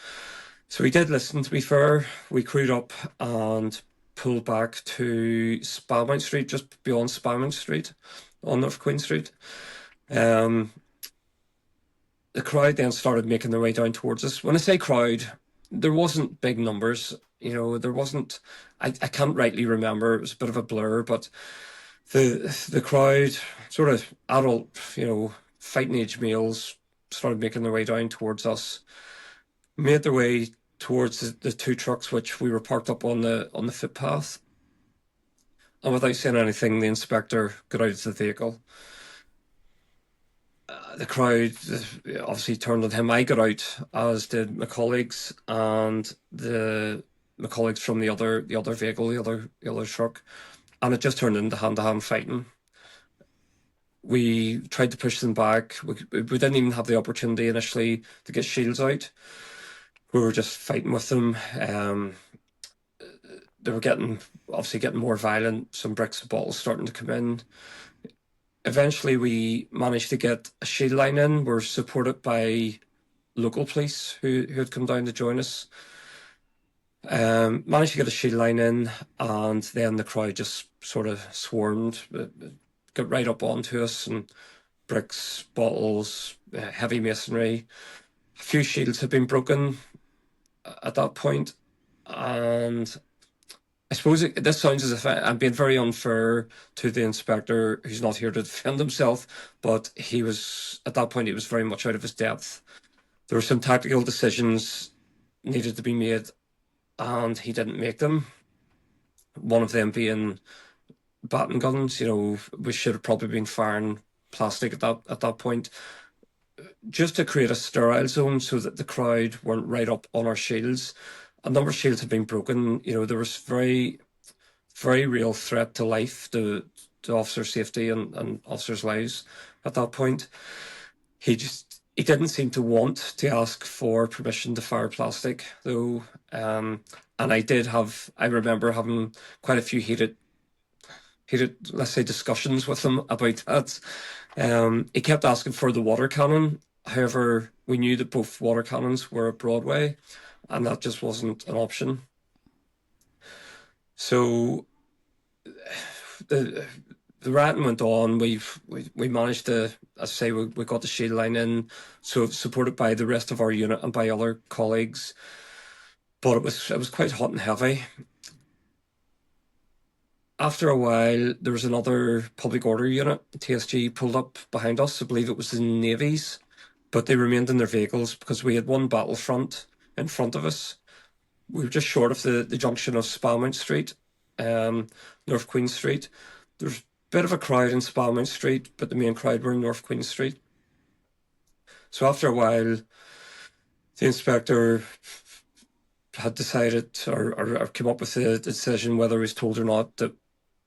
So we did listen, to be fair. We crewed up and pulled back to Spalmount Street, just beyond Spalmount Street on North Queen Street. The crowd then started making their way down towards us. When I say crowd, there wasn't big numbers. There wasn't. I can't rightly remember. It was a bit of a blur, but the crowd, sort of adult, fighting age males, started making their way down towards us. Made their way towards the two trucks which we were parked up on the footpath. And without saying anything, the inspector got out of the vehicle. The crowd obviously turned on him. I got out, as did my colleagues, and my colleagues from the other vehicle, the other truck, and it just turned into hand-to-hand fighting. We tried to push them back. We didn't even have the opportunity initially to get shields out. We were just fighting with them. They were getting more violent. Some bricks and bottles starting to come in. Eventually, we managed to get a shield line in. We're supported by local police who had come down to join us. Managed to get a shield line in, and then the crowd just sort of swarmed, got right up onto us, and bricks, bottles, heavy masonry. A few shields had been broken at that point, and I suppose this sounds as if I'm being very unfair to the inspector, who's not here to defend himself, but he was, at that point, he was very much out of his depth. There were some tactical decisions needed to be made, and he didn't make them. One of them being baton guns. We should have probably been firing plastic at that point, just to create a sterile zone so that the crowd weren't right up on our shields. A number of shields had been broken. There was very, very real threat to life, to officer safety and officers' lives at that point. He didn't seem to want to ask for permission to fire plastic, though. And I remember having quite a few heated, let's say, discussions with him about that. He kept asking for the water cannon. However, we knew that both water cannons were at Broadway, and that just wasn't an option. So the rioting went on. We managed to, as I say, we got the shield line in, so supported by the rest of our unit and by other colleagues. But it was quite hot and heavy. After a while, there was another public order unit, TSG, pulled up behind us. I believe it was the Navies, but they remained in their vehicles because we had one battlefront in front of us. We were just short of the junction of Spalmount Street, North Queen Street. There's a bit of a crowd in Spalmount Street, but the main crowd were in North Queen Street. So after a while, the inspector had decided or came up with the decision, whether he was told or not, that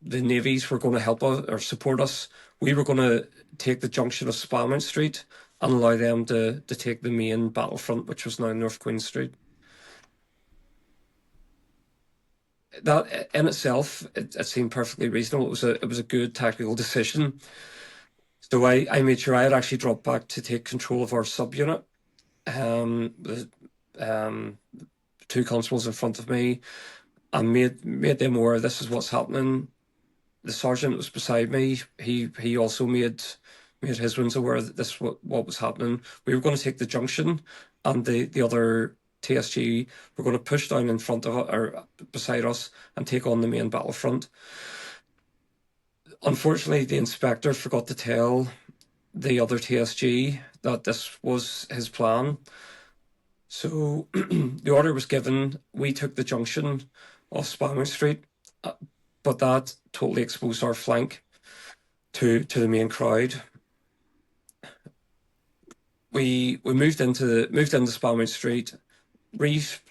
the Navies were going to help us or support us. We were going to take the junction of Spalmount Street and allow them to take the main battlefront, which was now North Queen Street. That in itself, it seemed perfectly reasonable. It was a good tactical decision. So I made sure I had actually dropped back to take control of our subunit. Two constables in front of me, and made them aware this is what's happening. The sergeant was beside me. He also made his ones aware that this was what was happening. We were going to take the junction, and the other TSG were going to push down in front of or beside us and take on the main battlefront. Unfortunately, the inspector forgot to tell the other TSG that this was his plan. So the order was given. We took the junction off Spalming Street, but that totally exposed our flank to the main crowd. We moved into Spalming Street.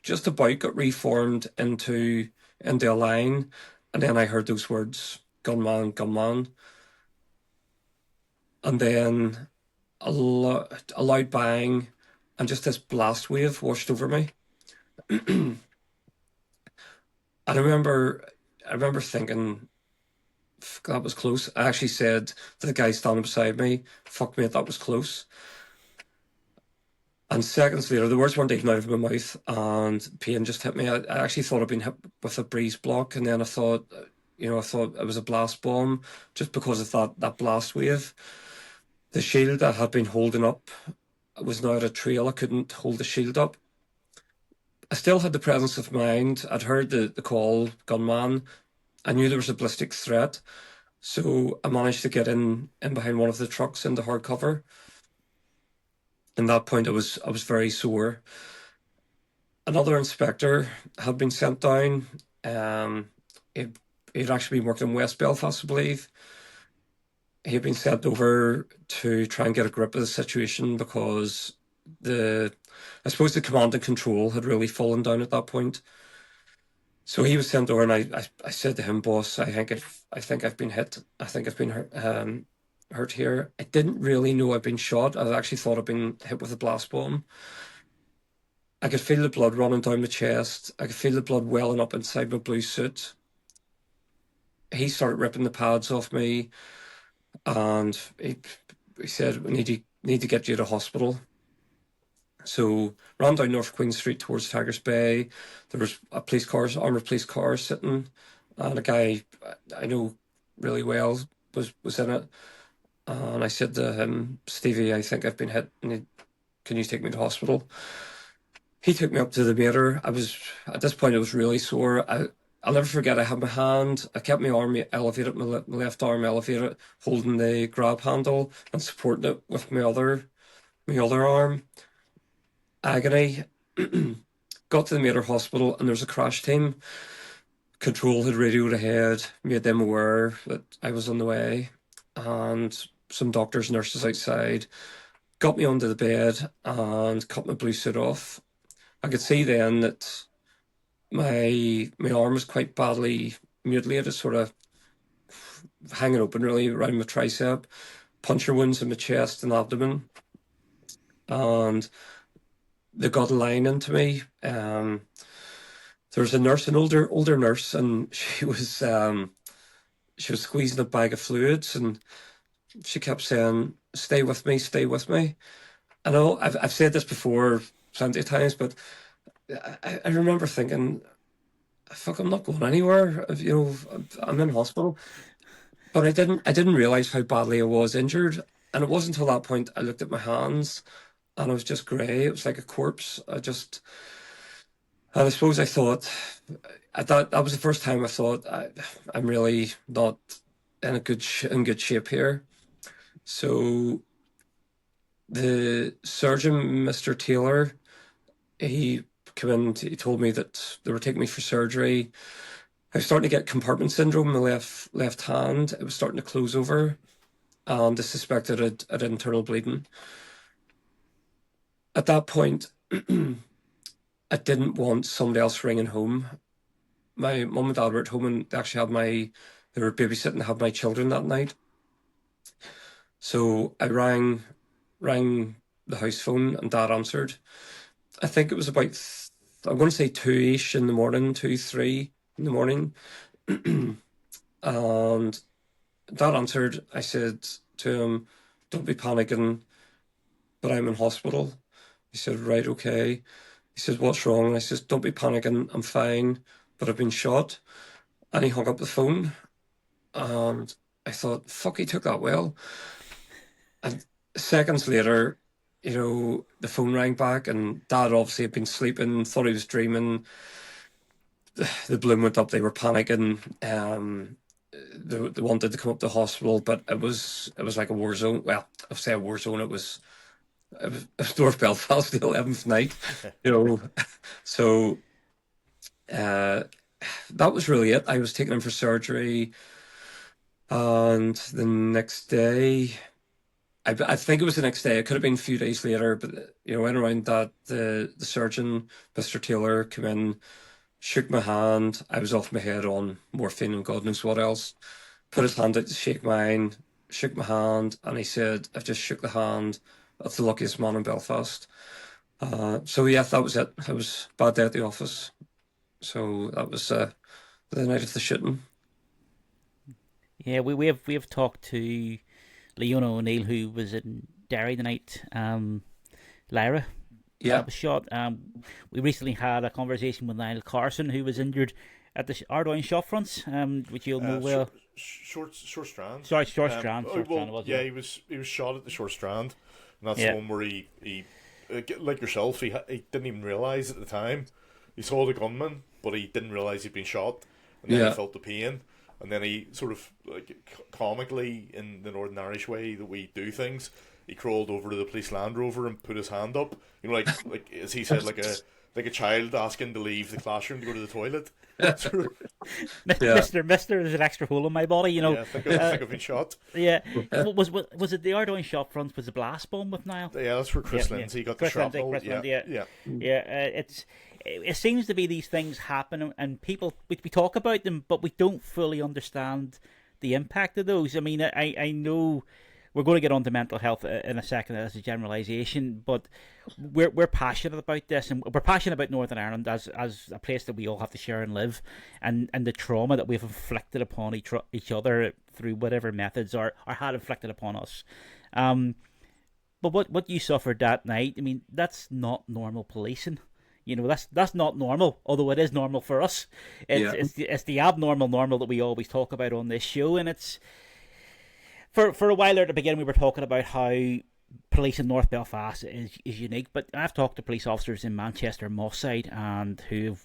Just about got reformed into a line, and then I heard those words, "Gunman, gunman," and then a loud bang, and just this blast wave washed over me. And I remember thinking, that was close. I actually said to the guy standing beside me, "Fuck mate, that was close." And seconds later, the words weren't even out of my mouth, and pain just hit me. I actually thought I'd been hit with a breeze block, and then I thought it was a blast bomb, just because of that blast wave. The shield I had been holding up was now at a trail. I couldn't hold the shield up. I still had the presence of mind. I'd heard the call, gunman. I knew there was a ballistic threat, so I managed to get in behind one of the trucks into hard cover. In that point, I was very sore. Another inspector had been sent down. He'd actually been working in West Belfast, I believe. He'd been sent over to try and get a grip of the situation, because I suppose the command and control had really fallen down at that point. So he was sent over, and I said to him, "Boss, I think I've been hit. I think I've been hurt here." I didn't really know I'd been shot. I actually thought I'd been hit with a blast bomb. I could feel the blood running down my chest. I could feel the blood welling up inside my blue suit. He started ripping the pads off me, and he said, "We need to get you to hospital." So ran down North Queen Street towards Tigers Bay. There was armoured police cars sitting, and a guy I know really well was in it. And I said to him, "Stevie, I think I've been hit. Can you take me to hospital?" He took me up to the meter. At this point, I was really sore. I'll never forget, I had my hand, I kept my arm elevated, my left arm elevated, holding the grab handle and supporting it with my other arm. Agony. Got to the Mater Hospital, and there's a crash team. Control had radioed ahead, made them aware that I was on the way, and some doctors and nurses outside got me onto the bed and cut my blue suit off. I could see then that my arm was quite badly mutilated, sort of hanging open really around my tricep, puncture wounds in my chest and abdomen, and they got a line into me. There was a nurse, an older nurse, and she was squeezing a bag of fluids, and she kept saying, "Stay with me, stay with me." I know I've said this before plenty of times, but I remember thinking, "Fuck, I'm not going anywhere. I'm in hospital." But I didn't realize how badly I was injured, and it wasn't until that point I looked at my hands, and I was just grey. It was like a corpse. And I suppose I thought, that was the first time I thought, I'm really not in good shape here. So the surgeon, Mr. Taylor, he came in. He told me that they were taking me for surgery. I was starting to get compartment syndrome in my left hand. It was starting to close over, and they suspected it had internal bleeding. At that point, I didn't want somebody else ringing home. My mum and dad were at home, and they actually they were babysitting to have my children that night. So I rang the house phone, and Dad answered. I think it was about, I'm going to say 2-ish in the morning, 2, 3 in the morning. And Dad answered. I said to him, "Don't be panicking, but I'm in hospital." He said, "Right, okay." He says, "What's wrong?" And I says, "Don't be panicking, I'm fine, but I've been shot." And he hung up the phone, and I thought, fuck, he took that well. And seconds later, the phone rang back, and Dad obviously had been sleeping, thought he was dreaming. The balloon went up, they were panicking. they wanted to come up to the hospital, but it was like a war zone. Well, I'll say a war zone. It was North Belfast, the 11th night, you know. So uh, that was really it. I was taken in for surgery, and the next day, I think it was the next day. It could have been a few days later, but you know, in around that, the surgeon, Mr. Taylor, came in, shook my hand. I was off my head on morphine and God knows what else. Put his hand out to shake mine, shook my hand, and he said, "I've just shook the hand of the luckiest man in Belfast." So yeah, that was it. It was a bad day at the office. So that was the night of the shooting. Yeah, we have talked to Leona O'Neill, who was in Derry the night. Lyra Yeah, was shot. We recently had a conversation with Niall Carson, who was injured at the Ardoyne shop fronts, which you'll know well. Short Strand. Sorry, Short Strand. Oh, Short well, Strand it was. yeah, he was shot at the Short Strand, and that's Yeah. the one where he like yourself, he didn't even realize at the time. He saw the gunman, but he didn't realize he'd been shot, and then yeah, he felt the pain, and then he sort of like comically in the Northern Irish way that we do things, he crawled over to the police Land Rover and put his hand up, you know, like as he said, like a child asking to leave the classroom to go to the toilet. Sort of, yeah. Mister, there's an extra hole in my body, you know. yeah, I think I've been shot. Yeah. Was it the Ardoyne shop front? Was the blast bomb with Niall? Yeah, that's where Chris Yeah, Lindsay got the Chris Lindsay, shrapnel. Chris Yeah, Lindsay, yeah. yeah. Yeah, it seems to be these things happen, and people we talk about them, but we don't fully understand the impact of those. I mean, I know we're going to get onto mental health in a second as a generalisation, but we're passionate about this, and we're passionate about Northern Ireland as a place that we all have to share and live, and the trauma that we've inflicted upon each other through whatever methods are had inflicted upon us. But what you suffered that night, I mean, that's not normal policing. You know, that's not normal, although it is normal for us. Yeah. It's the abnormal normal that we always talk about on this show, and it's for a while there at the beginning we were talking about how police in North Belfast is unique, but I've talked to police officers in Manchester and Moss Side and who've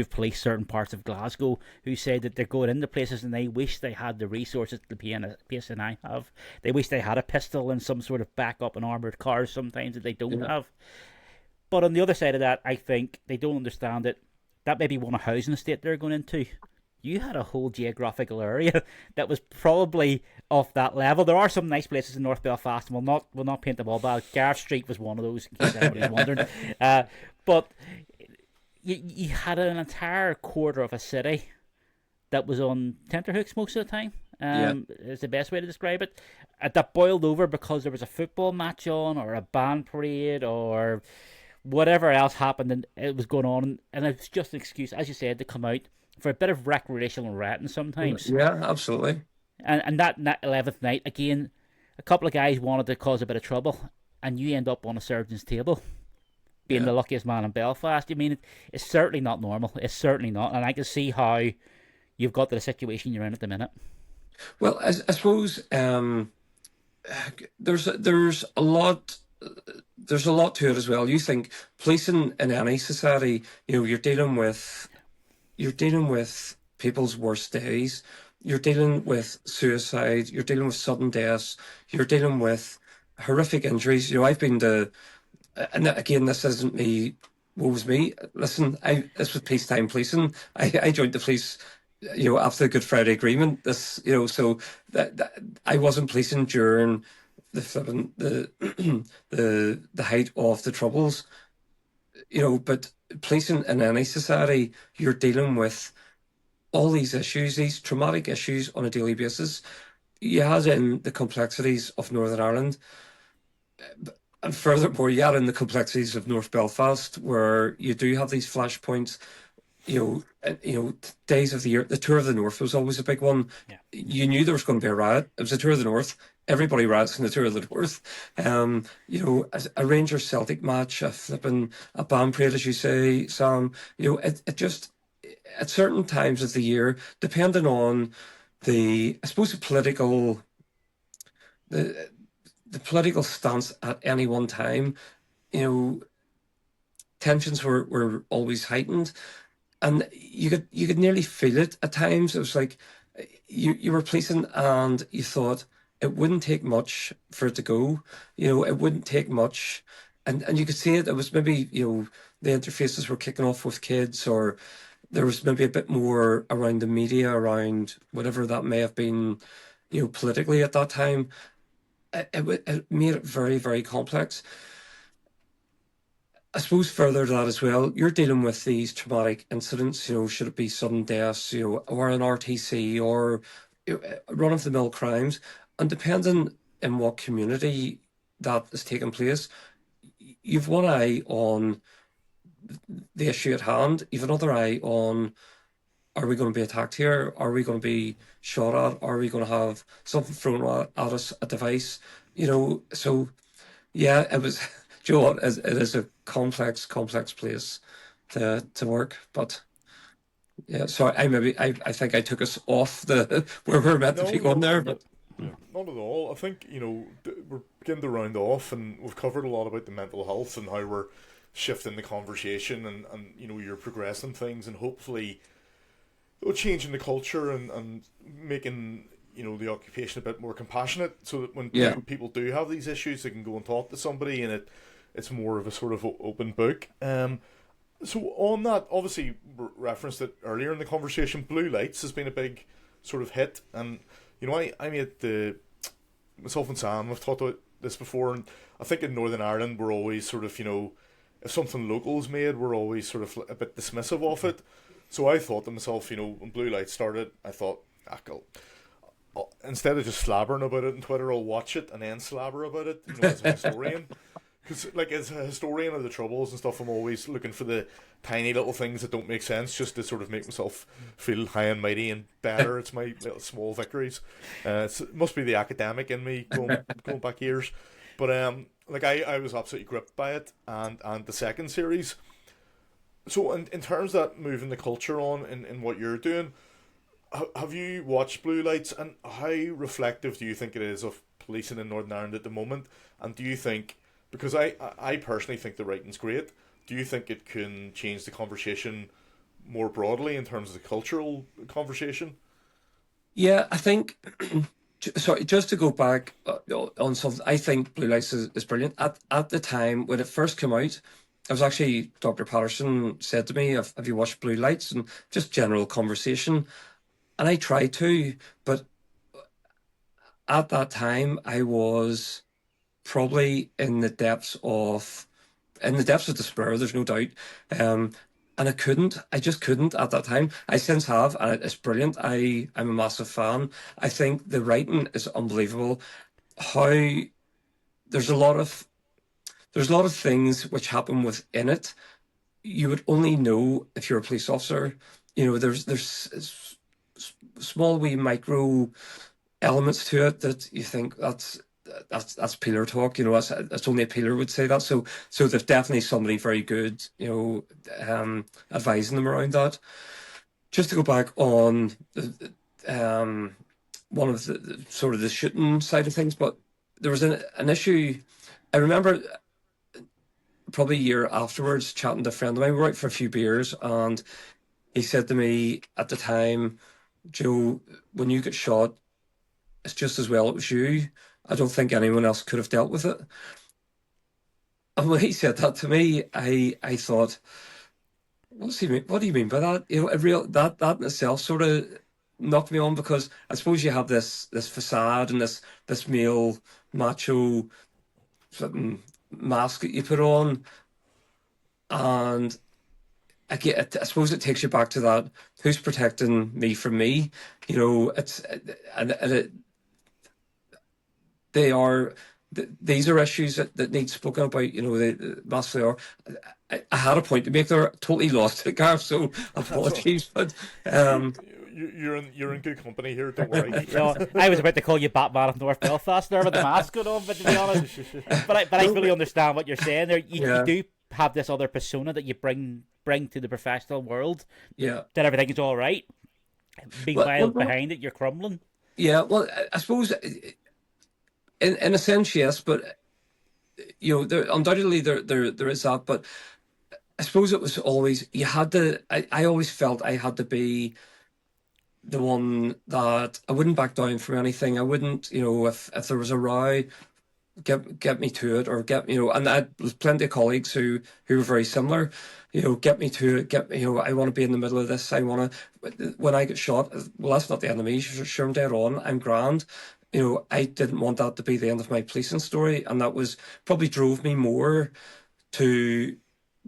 policed certain parts of Glasgow who say that they're going into places and they wish they had the resources the PSNI have. They wish they had a pistol and some sort of backup and armoured cars sometimes that they don't have. But on the other side of that, I think they don't understand it. That may be one housing estate they're going into. You had a whole geographical area that was probably off that level. There are some nice places in North Belfast, and we'll not paint them all bad. Gareth Street was one of those, in case anybody's wondering. But you had an entire quarter of a city that was on tenterhooks most of the time. Is the best way to describe it. That boiled over because there was a football match on, or a band parade, or whatever else happened, and it was going on, and it was just an excuse, as you said, to come out for a bit of recreational ratting sometimes. Yeah, absolutely. And that 11th night, again, a couple of guys wanted to cause a bit of trouble, and you end up on a surgeon's table, being the luckiest man in Belfast. I mean, it's certainly not normal. It's certainly not, and I can see how you've got to the situation you're in at the minute. Well, I suppose there's a lot. There's a lot to it as well. You think policing in any society, you know, you're dealing with people's worst days. You're dealing with suicide. You're dealing with sudden deaths. You're dealing with horrific injuries. You know, I've been to, and again, this isn't me. Woe was me. Listen, this was peacetime policing. I joined the police, you know, after the Good Friday Agreement. This, you know, so that I wasn't policing during the the height of the Troubles, you know. But policing in any society, you're dealing with all these issues, these traumatic issues on a daily basis. You had in the complexities of Northern Ireland, and furthermore, you add in the complexities of North Belfast, where you do have these flashpoints. Days of the year. The Tour of the North was always a big one. Yeah. You knew there was going to be a riot. It was the Tour of the North. Everybody riots in the Tour of the North. A Rangers Celtic match, a band parade, as you say, Sam. You know, it just at certain times of the year, depending on the political stance at any one time, you know, tensions were always heightened. And you could nearly feel it at times. It was like you were policing and you thought it wouldn't take much for it to go. It wouldn't take much. And you could see it. It was maybe, the interfaces were kicking off with kids, or there was maybe a bit more around the media, around whatever that may have been, politically at that time. It made it very, very complex. I suppose further to that as well, you're dealing with these traumatic incidents, should it be sudden deaths, or an RTC, or run-of-the-mill crimes, and depending in what community that is taking place, you've one eye on the issue at hand, you've another eye on, are we going to be attacked here? Are we going to be shot at? Are we going to have something thrown at us, a device? So yeah, it was. Do you know what? It is a complex place to work. But yeah, sorry, I think I took us off the where we're meant to be going there. But not at all. I think we're beginning to round off, and we've covered a lot about the mental health and how we're shifting the conversation, and you're progressing things, and hopefully changing the culture and making the occupation a bit more compassionate, so that when people do have these issues, they can go and talk to somebody, and it's more of a sort of open book. So on that, obviously referenced it earlier in the conversation, blue lights has been a big sort of hit, and I made myself and Sam have talked about this before, and I think in Northern Ireland we're always sort of if something local is made, we're always sort of a bit dismissive of it. So I thought to myself, when blue lights started, I thought, instead of just slabbering about it on Twitter, I'll watch it and then slabber about it, as a historian. Because, as a historian of the Troubles and stuff, I'm always looking for the tiny little things that don't make sense, just to sort of make myself feel high and mighty and better. It's my little small victories. It must be the academic in me going back years. But I was absolutely gripped by it, and the second series. So in terms of that, moving the culture on in what you're doing, have you watched Blue Lights, and how reflective do you think it is of policing in Northern Ireland at the moment? And do you think, because I personally think the writing's great, do you think it can change the conversation more broadly in terms of the cultural conversation? Yeah, I think, sorry, just to go back on something, I think Blue Lights is brilliant. At the time when it first came out, I was actually, Dr. Patterson said to me, have you watched Blue Lights? And just general conversation. And I tried to, but at that time I was probably in the depths of despair, there's no doubt. And I just couldn't at that time. I since have, and it's brilliant. I'm a massive fan. I think the writing is unbelievable. How there's a lot of things which happen within it. You would only know if you're a police officer. There's small wee micro elements to it that you think that's peeler talk. That's only a peeler would say that. So there's definitely somebody very good, advising them around that. Just to go back on one of the sort of the shooting side of things, but there was an issue. I remember probably a year afterwards chatting to a friend of mine. We were out for a few beers, and he said to me at the time, Joe, when you get shot, it's just as well it was you. I don't think anyone else could have dealt with it. And when he said that to me, I thought, what do you mean by that? That in itself sort of knocked me on, because I suppose you have this facade and this male macho mask that you put on, and I suppose it takes you back to that. Who's protecting me from me? These are issues that need spoken about. They massively are. I had a point to make there, totally lost it, Gareth, so apologies. But you're in good company here, don't worry. So I was about to call you Batman of North Belfast there with the mask on, but to be honest, but I fully understand what you're saying there. You do have this other persona that you bring to the professional world. Yeah, that everything is all right. Meanwhile, behind it, you're crumbling. Yeah, well, I suppose in a sense, yes, but undoubtedly there is that. But I suppose it was always you had to. I always felt I had to be the one that I wouldn't back down from anything. I wouldn't, if there was a row, get me to it, or and I there's plenty of colleagues who were very similar. Get me to it. I want to be in the middle of this. I want to. When I get shot, well, that's not the enemy. Sure, I'm dead on. I'm grand. I didn't want that to be the end of my policing story, and that was probably drove me more to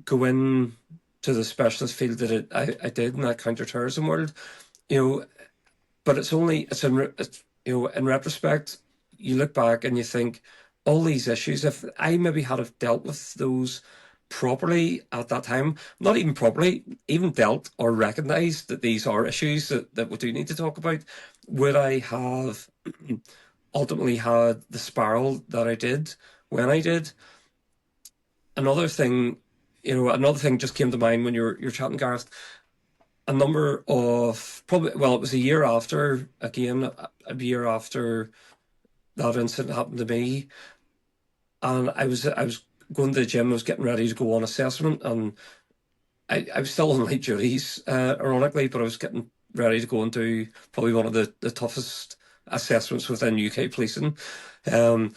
go in to the specialist field that I did in that counter-terrorism world. But in retrospect, you look back and you think all these issues, if I maybe had have dealt with those properly at that time, not even properly, even dealt or recognized that these are issues that we do need to talk about, would I have ultimately had the spiral that I did when I did? Another thing just came to mind when you're chatting, Gareth. A number of it was a year after, again, a year after that incident happened to me, and I was going to the gym. I was getting ready to go on assessment, and I was still on light duties, ironically, but I was getting ready to go and do probably one of the toughest assessments within UK policing. I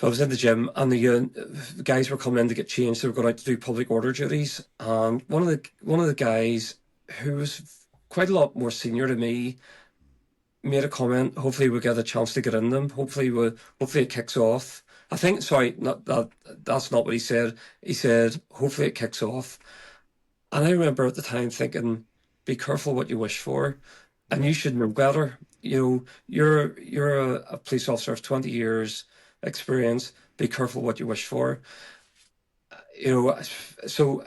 was in the gym, and the guys were coming in to get changed. They were going out to do public order duties, and one of the guys, who was quite a lot more senior to me, made a comment. Hopefully, we get a chance to get in them. Hopefully, it kicks off. I think. Sorry, not that. That's not what he said. He said, "Hopefully, it kicks off." And I remember at the time thinking, "Be careful what you wish for, and you should know better." You're a police officer of 20 years experience. Be careful what you wish for. So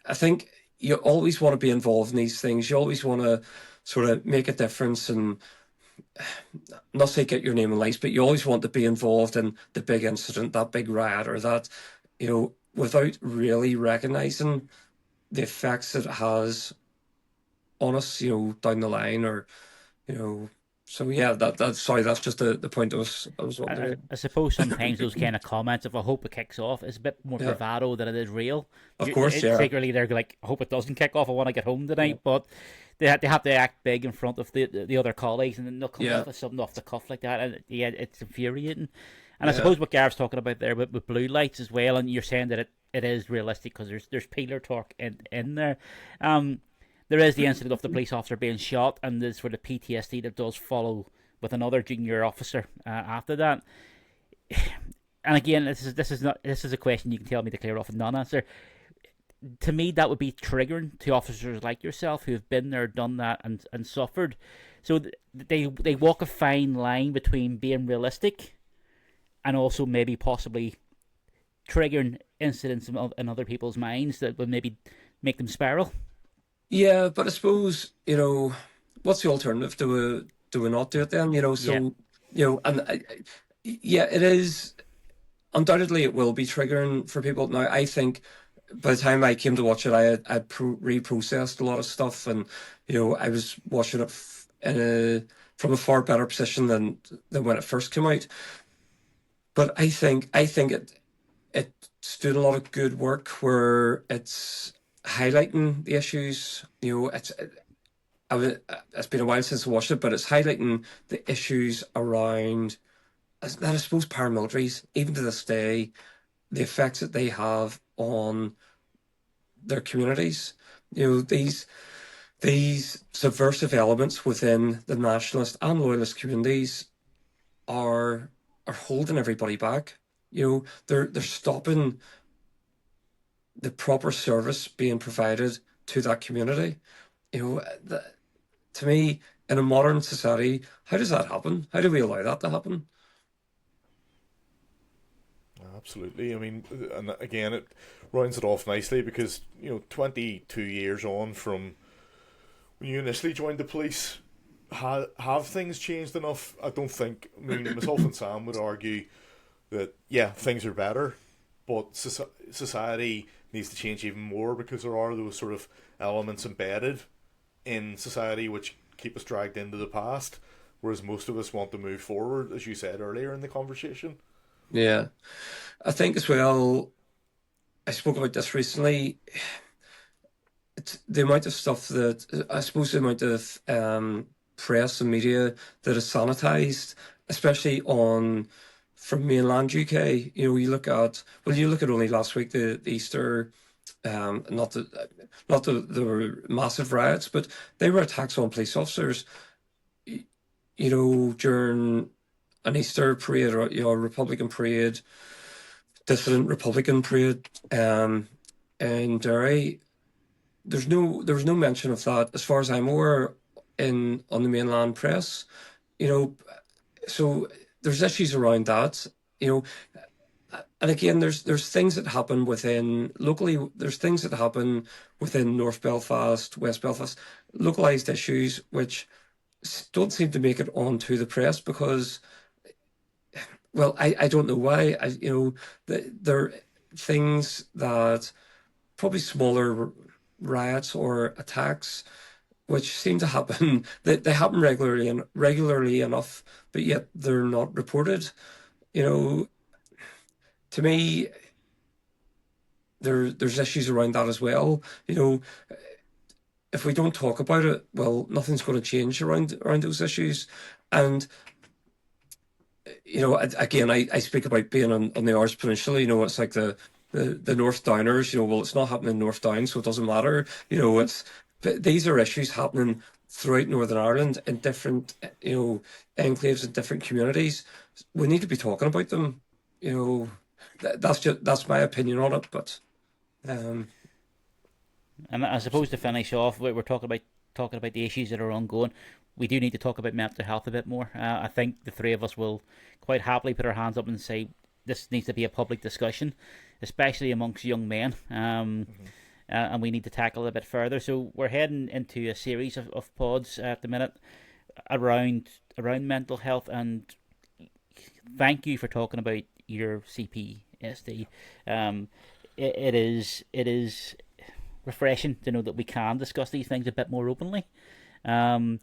I think you always want to be involved in these things. You always want to sort of make a difference, and not say get your name in lights, but you always want to be involved in the big incident, that big riot, or that, without really recognizing the effects that it has on us, down the line, or, so yeah, that's sorry, that's just the point I was wondering. I suppose sometimes those kind of comments, if I hope it kicks off, is a bit more bravado than it is real. Of course, yeah. Particularly, they're like, I hope it doesn't kick off. I want to get home tonight, but they have to act big in front of the other colleagues, and then they'll come up with something off the cuff like that, and it's infuriating. And I suppose what Gareth's talking about there with blue lights as well, and you're saying that it is realistic because there's peeler talk in there. There is the incident of the police officer being shot, and the sort of PTSD that does follow with another junior officer after that. And again, this is a question you can tell me to clear off and non-answer. To me, that would be triggering to officers like yourself who have been there, done that, and suffered. So they walk a fine line between being realistic and also maybe possibly triggering incidents in other people's minds that would maybe make them spiral. Yeah, but I suppose, what's the alternative? Do we not do it then? It is, undoubtedly it will be triggering for people. Now, I think by the time I came to watch it, I had reprocessed a lot of stuff, and, I was watching it from a far better position than when it first came out. But I think it's doing a lot of good work where it's highlighting the issues. It's been a while since I watched it, but it's highlighting the issues around that, I suppose, paramilitaries, even to this day, the effects that they have on their communities. These subversive elements within the nationalist and loyalist communities are holding everybody back. They're stopping the proper service being provided to that community. To me, in a modern society, how does that happen? How do we allow that to happen? Absolutely. I mean, and again, it rounds it off nicely because, 22 years on from when you initially joined the police, have things changed enough? I don't think. I mean, myself and Sam would argue that, things are better, but society needs to change even more because there are those sort of elements embedded in society which keep us dragged into the past, whereas most of us want to move forward, as you said earlier in the conversation. Yeah. I think as well, I spoke about this recently, it's the amount of stuff that I suppose the amount of press and media that is sanitized, especially on from mainland UK. You look at only last week the Easter. Not that there were massive riots, but they were attacks on police officers. During an Easter parade or a Republican parade, dissident Republican parade, in Derry. There was no mention of that as far as I'm aware on the mainland press. So there's issues around that. And again, there's things that happen within locally. There's things that happen within North Belfast, West Belfast, localized issues which don't seem to make it onto the press because, well, I don't know why. There are things that probably smaller riots or attacks which seem to happen. They happen regularly enough, but yet they're not reported. To me, there's issues around that as well. If we don't talk about it, well, nothing's going to change around those issues. And again, I speak about being on the Irish Peninsula. It's like the North Downers. Well, it's not happening in North Down, so it doesn't matter. These are issues happening throughout Northern Ireland in different enclaves and different communities. We need to be talking about them. That's my opinion on it, but. And I suppose to finish off, we're talking about the issues that are ongoing. We do need to talk about mental health a bit more. I think the three of us will quite happily put our hands up and say this needs to be a public discussion, especially amongst young men. And we need to tackle it a bit further. So we're heading into a series of pods at the minute around mental health. And thank you for talking about your CPSD. It is refreshing to know that we can discuss these things a bit more openly. And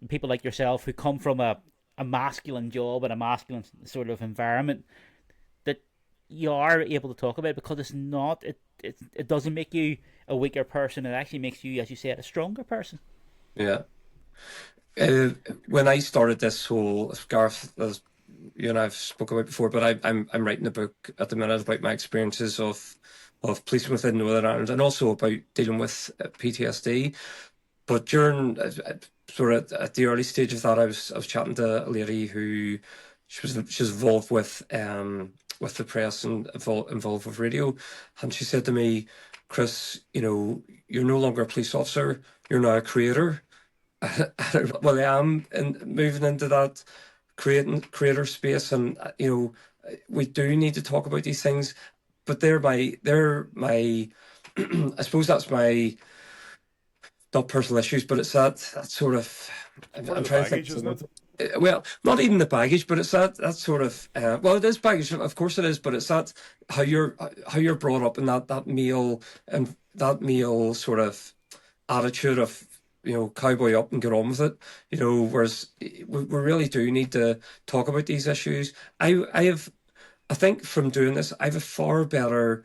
people like yourself who come from a masculine job and a masculine sort of environment, that you are able to talk about it because it's not it doesn't make you a weaker person. It actually makes you, as you said, a stronger person. Yeah. When I started this whole, Gareth, as you and I've spoken about before, but I'm writing a book at the minute about my experiences of policing within Northern Ireland and also about dealing with PTSD. But during sort of at the early stage of that, I was chatting to a lady who she's involved with the press and involved with radio, and she said to me, "Chris, you're no longer a police officer. You're now a creator." Well, I am moving into that creator space, and we do need to talk about these things. But they're my I suppose that's my not personal issues, but it's that sort of I'm trying to think. Isn't it? Well, not even the baggage, but it's that sort of well, it is baggage, of course it is, but it's that how you're brought up in that male sort of attitude of cowboy up and get on with it. Whereas we really do need to talk about these issues. I think from doing this, I have a far better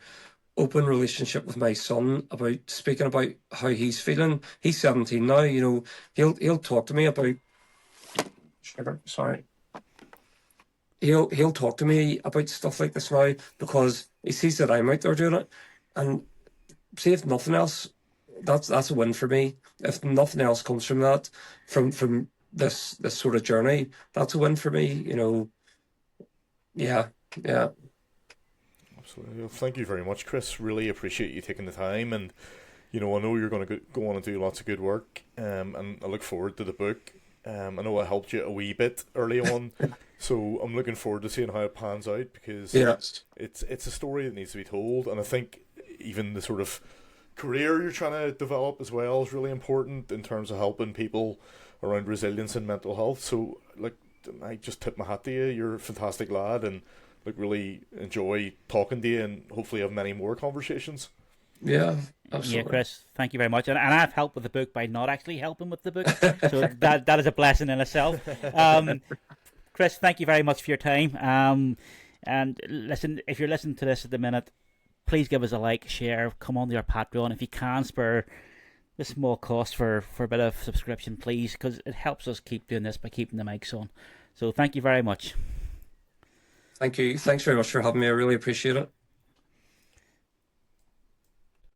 open relationship with my son about speaking about how he's feeling. He's 17 now. He'll talk to me about sugar. Sorry. He'll talk to me about stuff like this now because he sees that I'm out there doing it. And see, if nothing else, that's a win for me. If nothing else comes from that, from this sort of journey, that's a win for me. Yeah. Absolutely. Well, thank you very much, Chris. Really appreciate you taking the time, and I know you're going to go on and do lots of good work. And I look forward to the book. I know I helped you a wee bit early on, so I'm looking forward to seeing how it pans out because it's a story that needs to be told, and I think even the sort of career you're trying to develop as well is really important in terms of helping people around resilience and mental health. So, I just tip my hat to you. You're a fantastic lad, and really enjoy talking to you, and hopefully have many more conversations. Yeah, absolutely. Yeah, Chris, thank you very much. And I've helped with the book by not actually helping with the book, so that is a blessing in itself. Chris, thank you very much for your time. And listen, if you're listening to this at the minute, please give us a like, share, come on to our Patreon. If you can spare the small cost for a bit of subscription, please, because it helps us keep doing this by keeping the mics on. So thank you very much. Thank you. Thanks very much for having me. I really appreciate it.